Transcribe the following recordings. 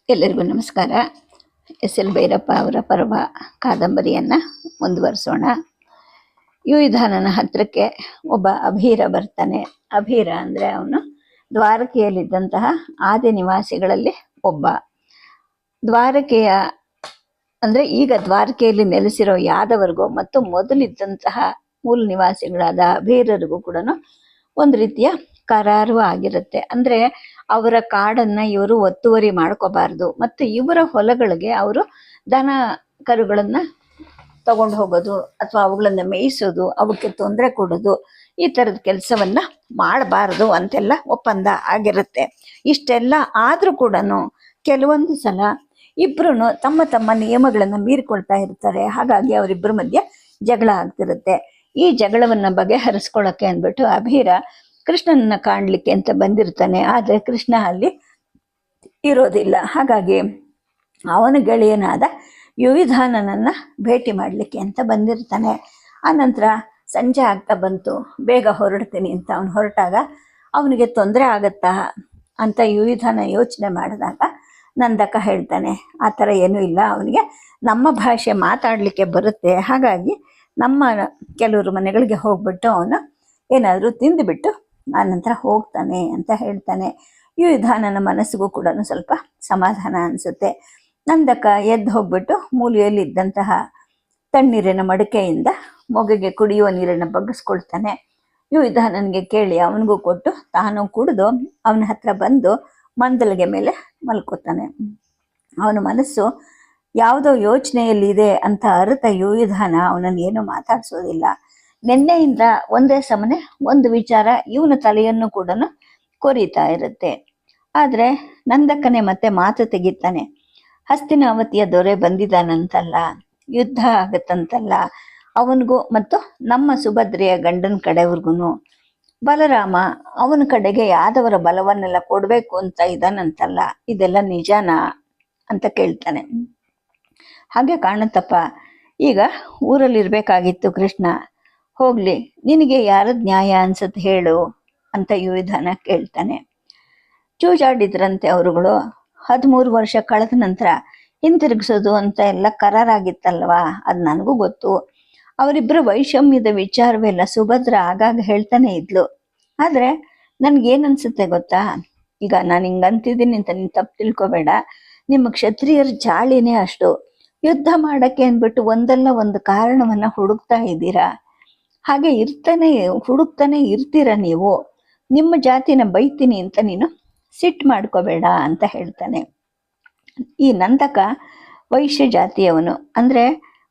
ಎಲ್ಲರಿಗೂ ನಮಸ್ಕಾರ. S L Bhyrappa ಅವರ ಪರ್ವ ಕಾದಂಬರಿಯನ್ನು ಮುಂದುವರಿಸೋಣ. ಯುಯುಧಾನನ ಹತ್ತಿರಕ್ಕೆ ಒಬ್ಬ ಅಭೀರ ಬರ್ತಾನೆ. ಅಭೀರ ಅಂದರೆ ಅವನು ದ್ವಾರಕೆಯಲ್ಲಿದ್ದಂತಹ ಆದಿ ನಿವಾಸಿಗಳಲ್ಲಿ ಒಬ್ಬ. ದ್ವಾರಕೆಯ ಅಂದರೆ ಈಗ ದ್ವಾರಕೆಯಲ್ಲಿ ನೆಲೆಸಿರೋ ಯಾದವರಿಗೂ ಮತ್ತು ಮೊದಲಿದ್ದಂತಹ ಮೂಲ ನಿವಾಸಿಗಳಾದ ಅಭೀರರಿಗೂ ಕೂಡ ಒಂದು ರೀತಿಯ ಕರಾರು ಆಗಿರುತ್ತೆ. ಅಂದರೆ ಅವರ ಕಾಡನ್ನು ಇವರು ಒತ್ತುವರಿ ಮಾಡ್ಕೋಬಾರ್ದು ಮತ್ತು ಇವರ ಹೊಲಗಳಿಗೆ ಅವರು ದನ ಕರುಗಳನ್ನು ತಗೊಂಡು ಹೋಗೋದು ಅಥವಾ ಅವುಗಳನ್ನ ಮೇಯಿಸೋದು, ಅವಕ್ಕೆ ತೊಂದರೆ ಕೊಡೋದು, ಈ ಥರದ ಕೆಲಸವನ್ನು ಮಾಡಬಾರ್ದು ಅಂತೆಲ್ಲ ಒಪ್ಪಂದ ಆಗಿರುತ್ತೆ. ಇಷ್ಟೆಲ್ಲ ಆದರೂ ಕೂಡ ಕೆಲವೊಂದು ಸಲ ಇಬ್ಬರೂ ತಮ್ಮ ತಮ್ಮ ನಿಯಮಗಳನ್ನು ಮೀರಿಕೊಳ್ತಾ ಇರ್ತಾರೆ. ಹಾಗಾಗಿ ಅವರಿಬ್ಬರ ಮಧ್ಯೆ ಜಗಳ ಆಗ್ತಿರುತ್ತೆ. ಈ ಜಗಳವನ್ನು ಬಗೆಹರಿಸ್ಕೊಳ್ಳೋಕ್ಕೆ ಅಂದ್ಬಿಟ್ಟು ಅಭೀರ ಕೃಷ್ಣನನ್ನ ಕಾಣಲಿಕ್ಕೆ ಅಂತ ಬಂದಿರ್ತಾನೆ. ಆದರೆ ಕೃಷ್ಣ ಅಲ್ಲಿ ಇರೋದಿಲ್ಲ. ಹಾಗಾಗಿ ಅವನ ಗೆಳೆಯನಾದ ಯುಯುಧಾನನನ್ನು ಭೇಟಿ ಮಾಡಲಿಕ್ಕೆ ಅಂತ ಬಂದಿರ್ತಾನೆ. ಆನಂತರ ಸಂಜೆ ಆಗ್ತಾ ಬಂತು, ಬೇಗ ಹೊರಡ್ತೀನಿ ಅಂತ ಅವನು ಹೊರಟಾಗ ಅವನಿಗೆ ತೊಂದರೆ ಆಗತ್ತಾ ಅಂತ ಯುಯುಧಾನ ಯೋಚನೆ ಮಾಡಿದಾಗ ನಂದಕ ಹೇಳ್ತಾನೆ, ಆ ಥರ ಏನೂ ಇಲ್ಲ, ಅವನಿಗೆ ನಮ್ಮ ಭಾಷೆ ಮಾತಾಡಲಿಕ್ಕೆ ಬರುತ್ತೆ, ಹಾಗಾಗಿ ನಮ್ಮ ಕೆಲವರು ಮನೆಗಳಿಗೆ ಹೋಗ್ಬಿಟ್ಟು ಅವನು ಏನಾದರೂ ತಿಂದುಬಿಟ್ಟು ಆನಂತರ ಹೋಗ್ತಾನೆ ಅಂತ ಹೇಳ್ತಾನೆ. ಯುಯುಧಾನನ ಮನಸ್ಸಿಗೂ ಕೂಡ ಸ್ವಲ್ಪ ಸಮಾಧಾನ ಅನಿಸುತ್ತೆ. ನಂದಕ ಎದ್ದು ಹೋಗ್ಬಿಟ್ಟು ಮೂಲೆಯಲ್ಲಿದ್ದಂತಹ ತಣ್ಣೀರಿನ ಮಡಿಕೆಯಿಂದ ಮೊಗೆಗೆ ಕುಡಿಯುವ ನೀರನ್ನು ಬಗ್ಗಿಸ್ಕೊಳ್ತಾನೆ. ಯುಯುಧಾನನಿಗೆ ಕೇಳಿ ಅವನಿಗೂ ಕೊಟ್ಟು ತಾನು ಕುಡಿದು ಅವನ ಹತ್ರ ಬಂದು ಮಂದಲಿಗೆ ಮೇಲೆ ಮಲ್ಕೋತಾನೆ. ಅವನ ಮನಸ್ಸು ಯಾವುದೋ ಯೋಚನೆಯಲ್ಲಿದೆ ಅಂತ ಅರಿತ ಯುಯುಧಾನ ಅವನನ್ನು ಏನು ಮಾತಾಡಿಸೋದಿಲ್ಲ. ನಿನ್ನೆಯಿಂದ ಒಂದೇ ಸಮನೆ ಒಂದು ವಿಚಾರ ಇವನ ತಲೆಯನ್ನು ಕೂಡ ಕೊರಿತಾ ಇರುತ್ತೆ. ಆದರೆ ನಂದಕ್ಕನೆ ಮತ್ತೆ ಮಾತು ತೆಗಿತಾನೆ. ಹಸ್ತಿನಾವತಿಯ ದೊರೆ ಬಂದಿದ್ದಾನಂತಲ್ಲ, ಯುದ್ಧ ಆಗತ್ತಂತಲ್ಲ, ಅವನಿಗೂ ಮತ್ತು ನಮ್ಮ ಸುಭದ್ರೆಯ ಗಂಡನ ಕಡೆಯವ್ರಿಗೂ ಬಲರಾಮ ಅವನ ಕಡೆಗೆ ಯಾದವರ ಬಲವನ್ನೆಲ್ಲ ಕೊಡಬೇಕು ಅಂತ ಇದ್ದಾನಂತಲ್ಲ, ಇದೆಲ್ಲ ನಿಜಾನಾ ಅಂತ ಕೇಳ್ತಾನೆ. ಹಾಗೆ ಕಾಣುತ್ತಪ್ಪ, ಈಗ ಊರಲ್ಲಿರ್ಬೇಕಾಗಿತ್ತು ಕೃಷ್ಣ, ಹೋಗ್ಲಿ, ನಿನಗೆ ಯಾರದ್ ನ್ಯಾಯ ಅನ್ಸತ್ತೆ ಹೇಳು ಅಂತ ಯುಯುಧಾನ ಕೇಳ್ತಾನೆ. ಚೂಜಾಡಿದ್ರಂತೆ ಅವರುಗಳು 13 ವರ್ಷ ಕಳೆದ ನಂತರ ಹಿಂತಿರುಗಿಸೋದು ಅಂತ ಎಲ್ಲ ಕರಾರಾಗಿತ್ತಲ್ವಾ, ಅದು ನನಗೂ ಗೊತ್ತು. ಅವರಿಬ್ಬರು ವೈಷಮ್ಯದ ವಿಚಾರವೆಲ್ಲ ಸುಭದ್ರ ಆಗಾಗ ಹೇಳ್ತಾನೆ ಇದ್ಲು. ಆದರೆ ನನಗೇನನ್ಸುತ್ತೆ ಗೊತ್ತಾ, ಈಗ ನಾನು ಹಿಂಗಂತಿದ್ದೀನಿ ಅಂತ ನೀನು ತಪ್ಪು ತಿಳ್ಕೊಬೇಡ, ನಿಮ್ಮ ಕ್ಷತ್ರಿಯರ ಚಾಳಿನೇ ಅಷ್ಟು. ಯುದ್ಧ ಮಾಡೋಕ್ಕೆ ಅಂದ್ಬಿಟ್ಟು ಒಂದಲ್ಲ ಒಂದು ಕಾರಣವನ್ನು ಹುಡುಕ್ತಾ ಇದ್ದೀರಾ, ಹಾಗೆ ಹುಡುಕ್ತಾನೆ ಇರ್ತೀರ ನೀವು. ನಿಮ್ಮ ಜಾತಿನ ಬೈತೀನಿ ಅಂತ ನೀನು ಸಿಟ್ಟು ಮಾಡ್ಕೋಬೇಡ ಅಂತ ಹೇಳ್ತಾನೆ. ಈ ನಂದಕ ವೈಶ್ಯ ಜಾತಿಯವನು. ಅಂದರೆ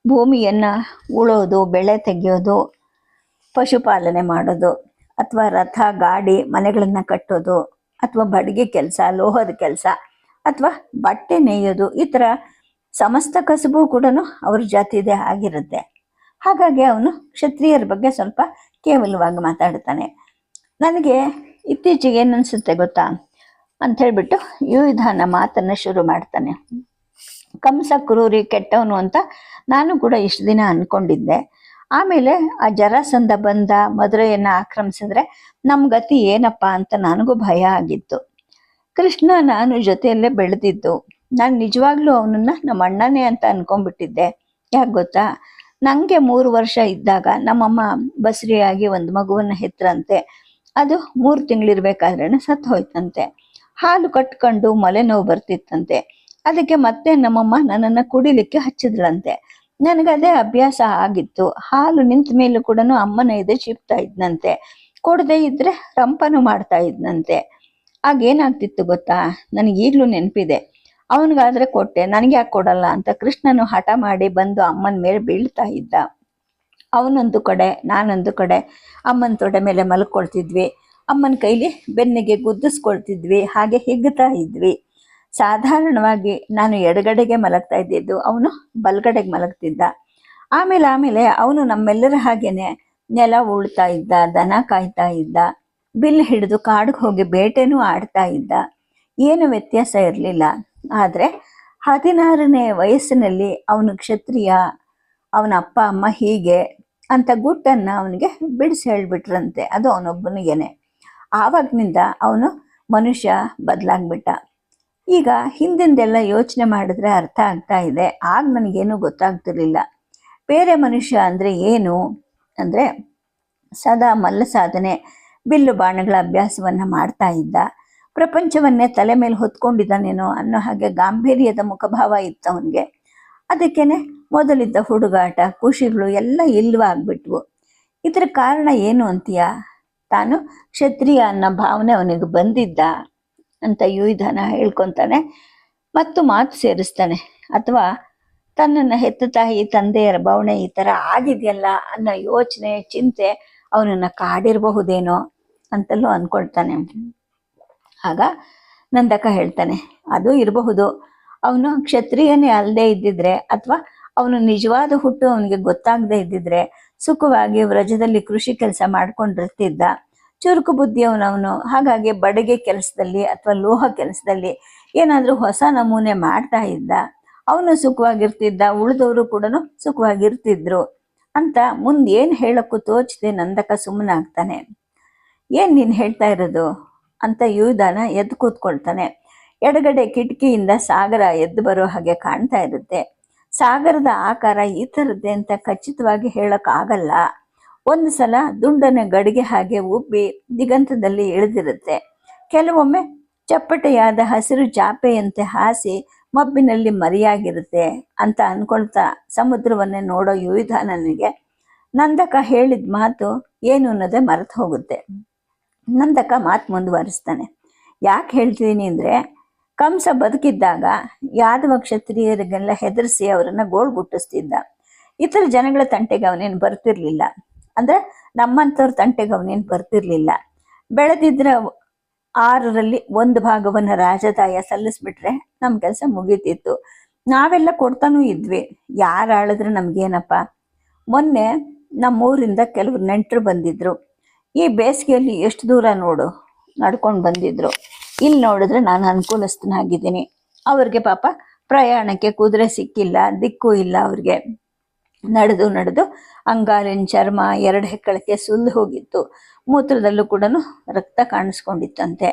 ಭೂಮಿಯನ್ನು ಉಳೋದು, ಬೆಳೆ ತೆಗೆಯೋದು, ಪಶುಪಾಲನೆ ಮಾಡೋದು, ಅಥವಾ ರಥ ಗಾಡಿ ಮನೆಗಳನ್ನು ಕಟ್ಟೋದು, ಅಥವಾ ಬಡಿಗೆ ಕೆಲಸ, ಲೋಹದ ಕೆಲಸ, ಅಥವಾ ಬಟ್ಟೆ ನೇಯೋದು, ಈ ಥರ ಸಮಸ್ತ ಕಸುಬು ಕೂಡ ಅವ್ರ ಜಾತಿದೇ ಆಗಿರುತ್ತೆ. ಹಾಗಾಗಿ ಅವನು ಕ್ಷತ್ರಿಯರ ಬಗ್ಗೆ ಸ್ವಲ್ಪ ಕೇವಲವಾಗಿ ಮಾತಾಡ್ತಾನೆ. ನನಗೆ ಇತ್ತೀಚೆಗೆ ಏನನ್ಸುತ್ತೆ ಗೊತ್ತಾ ಅಂತ ಹೇಳ್ಬಿಟ್ಟು ಯುಯುಧಾನ ಮಾತನ್ನು ಶುರು ಮಾಡ್ತಾನೆ. ಕಂಸ ಕ್ರೂರಿ ಕೆಟ್ಟವನು ಅಂತ ನಾನು ಕೂಡ ಇಷ್ಟು ದಿನ ಅಂದ್ಕೊಂಡಿದ್ದೆ. ಆಮೇಲೆ ಆ ಜರಾಸಂಧ ಬಂದ ಮಧುರೆಯನ್ನು ಆಕ್ರಮಿಸಿದ್ರೆ ನಮ್ಮ ಗತಿ ಏನಪ್ಪ ಅಂತ ನನಗೂ ಭಯ ಆಗಿತ್ತು. ಕೃಷ್ಣ ನಾನು ಜೊತೆಯಲ್ಲೇ ಬೆಳೆದಿದ್ದು, ನಾನು ನಿಜವಾಗ್ಲೂ ಅವನನ್ನು ನಮ್ಮ ಅಣ್ಣನೇ ಅಂತ ಅಂದ್ಕೊಂಡ್ಬಿಟ್ಟಿದ್ದೆ. ಯಾಕೆ ಗೊತ್ತಾ, ನನಗೆ 3 ವರ್ಷ ಇದ್ದಾಗ ನಮ್ಮಮ್ಮ ಬಸರಿಯಾಗಿ ಒಂದು ಮಗುವನ್ನು ಹೆತ್ತರಂತೆ. ಅದು 3 ತಿಂಗಳಿರ್ಬೇಕಾದ್ರೇ ಸತ್ತು ಹೋಯ್ತಂತೆ. ಹಾಲು ಕಟ್ಕೊಂಡು ನೋವು ಬರ್ತಿತ್ತಂತೆ. ಅದಕ್ಕೆ ಮತ್ತೆ ನಮ್ಮಮ್ಮ ನನ್ನನ್ನು ಕುಡಿಲಿಕ್ಕೆ ಹಚ್ಚಿದ್ಳಂತೆ. ನನಗದೇ ಅಭ್ಯಾಸ ಆಗಿತ್ತು. ಹಾಲು ನಿಂತ ಮೇಲೂ ಕೂಡ ಅಮ್ಮನ ಎದೆ ಚಿಪ್ತಾ ಇದ್ನಂತೆ. ಕೊಡದೇ ಇದ್ರೆ ರಂಪನು ಮಾಡ್ತಾ ಇದ್ನಂತೆ. ಆಗೇನಾಗ್ತಿತ್ತು ಗೊತ್ತಾ, ನನಗೀಗಲೂ ನೆನಪಿದೆ. ಅವನಿಗಾದ್ರೆ ಕೊಟ್ಟೆ, ನನಗೆ ಯಾಕೆ ಕೊಡಲ್ಲ ಅಂತ ಕೃಷ್ಣನು ಹಠ ಮಾಡಿ ಬಂದು ಅಮ್ಮನ ಮೇಲೆ ಬೀಳ್ತಾ ಇದ್ದ. ಅವನೊಂದು ಕಡೆ ನಾನೊಂದು ಕಡೆ ಅಮ್ಮನ ತೊಡೆ ಮೇಲೆ ಮಲ್ಕೊಳ್ತಿದ್ವಿ. ಅಮ್ಮನ ಕೈಲಿ ಬೆನ್ನಿಗೆ ಗುದ್ದಿಸ್ಕೊಳ್ತಿದ್ವಿ, ಹಾಗೆ ಹಿಗ್ತಾ ಇದ್ವಿ. ಸಾಧಾರಣವಾಗಿ ನಾನು ಎಡಗಡೆಗೆ ಮಲಗ್ತಾ ಇದ್ದಿದ್ದು, ಅವನು ಬಲಗಡೆಗೆ ಮಲಗ್ತಿದ್ದ. ಆಮೇಲೆ ಅವನು ನಮ್ಮೆಲ್ಲರ ಹಾಗೇನೆ ನೆಲ ಉಳ್ತಾ ಇದ್ದ, ದನ ಕಾಯ್ತಾ ಇದ್ದ, ಬಿಲ್ ಹಿಡಿದು ಕಾಡಿಗೆ ಹೋಗಿ ಬೇಟೆನೂ ಆಡ್ತಾ ಇದ್ದ. ಏನು ವ್ಯತ್ಯಾಸ ಇರಲಿಲ್ಲ. ಆದರೆ 16ನೇ ವಯಸ್ಸಿನಲ್ಲಿ ಅವನು ಕ್ಷತ್ರಿಯ, ಅವನ ಅಪ್ಪ ಅಮ್ಮ ಹೀಗೆ ಅಂತ ಗುಟ್ಟನ್ನು ಅವನಿಗೆ ಬಿಡಿಸಿ ಹೇಳ್ಬಿಟ್ರಂತೆ. ಅದು ಅವನೊಬ್ಬನಿಗೇನೆ. ಆವಾಗಿನಿಂದ ಅವನು ಮನುಷ್ಯ ಬದಲಾಗ್ಬಿಟ್ಟ. ಈಗ ಹಿಂದಿಂದೆಲ್ಲ ಯೋಚನೆ ಮಾಡಿದ್ರೆ ಅರ್ಥ ಆಗ್ತಾ ಇದೆ. ಆಗ ನನಗೇನು ಗೊತ್ತಾಗ್ತಿರ್ಲಿಲ್ಲ. ಬೇರೆ ಮನುಷ್ಯ ಅಂದರೆ ಏನು ಅಂದರೆ ಸದಾ ಮಲ್ಲ ಸಾಧನೆ, ಬಿಲ್ಲು ಬಾಣಗಳ ಅಭ್ಯಾಸವನ್ನು ಮಾಡ್ತಾ ಇದ್ದ, ಪ್ರಪಂಚವನ್ನೇ ತಲೆ ಮೇಲೆ ಹೊತ್ಕೊಂಡಿದ್ದಾನೇನೋ ಅನ್ನೋ ಹಾಗೆ ಗಾಂಭೀರ್ಯದ ಮುಖಭಾವ ಇತ್ತು ಅವನಿಗೆ. ಅದಕ್ಕೇನೆ ಮೊದಲಿದ್ದ ಹುಡುಗಾಟ ಖುಷಿಗಳು ಎಲ್ಲ ಇಲ್ಲವಾಗ್ಬಿಟ್ವು. ಇದರ ಕಾರಣ ಏನು ಅಂತೀಯ? ತಾನು ಕ್ಷತ್ರಿಯ ಅನ್ನೋ ಭಾವನೆ ಅವನಿಗೆ ಬಂದಿದ್ದ ಅಂತ ಯುಯಿಧಾನ ಹೇಳ್ಕೊತಾನೆ ಮತ್ತು ಮಾತು ಸೇರಿಸ್ತಾನೆ. ಅಥವಾ ತನ್ನನ್ನು ಹೆತ್ತ ತಾಯಿ ತಂದೆಯರ ಭಾವನೆ ಈ ಥರ ಆಗಿದೆಯಲ್ಲ ಅನ್ನೋ ಯೋಚನೆ ಚಿಂತೆ ಅವನನ್ನು ಕಾಡಿರಬಹುದೇನೋ ಅಂತಲೂ ಅಂದ್ಕೊಳ್ತಾನೆ. ಆಗ ನಂದಕ ಹೇಳ್ತಾನೆ, ಅದು ಇರಬಹುದು. ಅವನು ಕ್ಷತ್ರಿಯನೇ ಅಲ್ಲದೆ ಇದ್ದಿದ್ರೆ ಅಥವಾ ಅವನು ನಿಜವಾದ ಹುಟ್ಟು ಅವನಿಗೆ ಗೊತ್ತಾಗದೇ ಇದ್ದಿದ್ರೆ ಸುಖವಾಗಿ ವ್ರಜದಲ್ಲಿ ಕೃಷಿ ಕೆಲಸ ಮಾಡ್ಕೊಂಡಿರ್ತಿದ್ದ. ಚುರುಕು ಬುದ್ಧಿಯವನವನು. ಹಾಗಾಗಿ ಬಡಗೆ ಕೆಲಸದಲ್ಲಿ ಅಥವಾ ಲೋಹ ಕೆಲಸದಲ್ಲಿ ಏನಾದರೂ ಹೊಸ ನಮೂನೆ ಮಾಡ್ತಾ ಇದ್ದ. ಅವನು ಸುಖವಾಗಿರ್ತಿದ್ದ, ಉಳಿದವರು ಕೂಡ ಸುಖವಾಗಿರ್ತಿದ್ರು ಅಂತ ಮುಂದೆ ಏನು ಹೇಳೋಕ್ಕೂ ತೋಚದೆ ನಂದಕ ಸುಮ್ಮನಾಗ್ತಾನೆ. ಏನು ನೀನು ಹೇಳ್ತಾ ಇರೋದು ಅಂತ ಯುಯಿಧಾನ ಎದ್ದು ಕೂತ್ಕೊಳ್ತಾನೆ. ಎಡಗಡೆ ಕಿಟಕಿಯಿಂದ ಸಾಗರ ಎದ್ದು ಬರೋ ಹಾಗೆ ಕಾಣ್ತಾ ಇರುತ್ತೆ. ಸಾಗರದ ಆಕಾರ ಈ ಥರದ್ದೇ ಅಂತ ಖಚಿತವಾಗಿ ಹೇಳೋಕ್ಕಾಗಲ್ಲ. ಒಂದು ಸಲ ದುಂಡನ ಗಡಿಗೆ ಹಾಗೆ ಉಬ್ಬಿ ದಿಗಂತದಲ್ಲಿ ಇಳಿದಿರುತ್ತೆ. ಕೆಲವೊಮ್ಮೆ ಚಪ್ಪಟೆಯಾದ ಹಸಿರು ಚಾಪೆಯಂತೆ ಹಾಸಿ ಮಬ್ಬಿನಲ್ಲಿ ಮರೆಯಾಗಿರುತ್ತೆ ಅಂತ ಅಂದ್ಕೊಳ್ತಾ ಸಮುದ್ರವನ್ನೇ ನೋಡೋ ಯುಯಿಧಾನನಿಗೆ ನಂದಕ ಹೇಳಿದ ಮಾತು ಏನು ಅನ್ನೋದೇ ಮರೆತು ಹೋಗುತ್ತೆ. ನಂದಕ ಮಾತು ಮುಂದುವರಿಸ್ತಾನೆ. ಯಾಕೆ ಹೇಳ್ತೀನಿ ಅಂದರೆ, ಕಂಸ ಬದುಕಿದ್ದಾಗ ಯಾದವ ಕ್ಷತ್ರಿಯರಿಗೆಲ್ಲ ಹೆದರಿಸಿ ಅವರನ್ನು ಗೋಳ್ಗುಟ್ಟಿಸ್ತಿದ್ದ. ಇತರ ಜನಗಳ ತಂಟೆಗೆ ಅವನೇನು ಬರ್ತಿರ್ಲಿಲ್ಲ. ಅಂದರೆ ನಮ್ಮಂಥವ್ರ ತಂಟೆಗೆ ಅವನೇನು ಬರ್ತಿರ್ಲಿಲ್ಲ. ಬೆಳೆದಿದ್ರೆ 6ರಲ್ಲಿ 1 ಭಾಗವನ್ನು ರಾಜದಾಯ ಸಲ್ಲಿಸ್ಬಿಟ್ರೆ ನಮ್ಮ ಕೆಲಸ ಮುಗೀತಿತ್ತು. ನಾವೆಲ್ಲ ಕೊಡ್ತಾನೂ ಇದ್ವಿ. ಯಾರು ಆಳಿದ್ರೆ ನಮಗೇನಪ್ಪ. ಮೊನ್ನೆ ನಮ್ಮೂರಿಂದ ಕೆಲವರು ನೆಂಟರು ಬಂದಿದ್ರು. ಈ ಬೇಸಿಗೆಯಲ್ಲಿ ಎಷ್ಟು ದೂರ ನೋಡು ನಡ್ಕೊಂಡು ಬಂದಿದ್ರು. ಇಲ್ಲಿ ನೋಡಿದ್ರೆ ನಾನು ಅನುಕೂಲಸ್ಥನಾಗಿದ್ದೀನಿ. ಅವ್ರಿಗೆ ಪಾಪ ಪ್ರಯಾಣಕ್ಕೆ ಕುದುರೆ ಸಿಕ್ಕಿಲ್ಲ, ದಿಕ್ಕೂ ಇಲ್ಲ. ಅವ್ರಿಗೆ ನಡೆದು ಅಂಗಾಲಿನ ಚರ್ಮ 2 ಹೆಕ್ಕಳಕ್ಕೆ ಸುಲ್ದು ಹೋಗಿತ್ತು. ಮೂತ್ರದಲ್ಲೂ ಕೂಡ ರಕ್ತ ಕಾಣಿಸ್ಕೊಂಡಿತ್ತಂತೆ.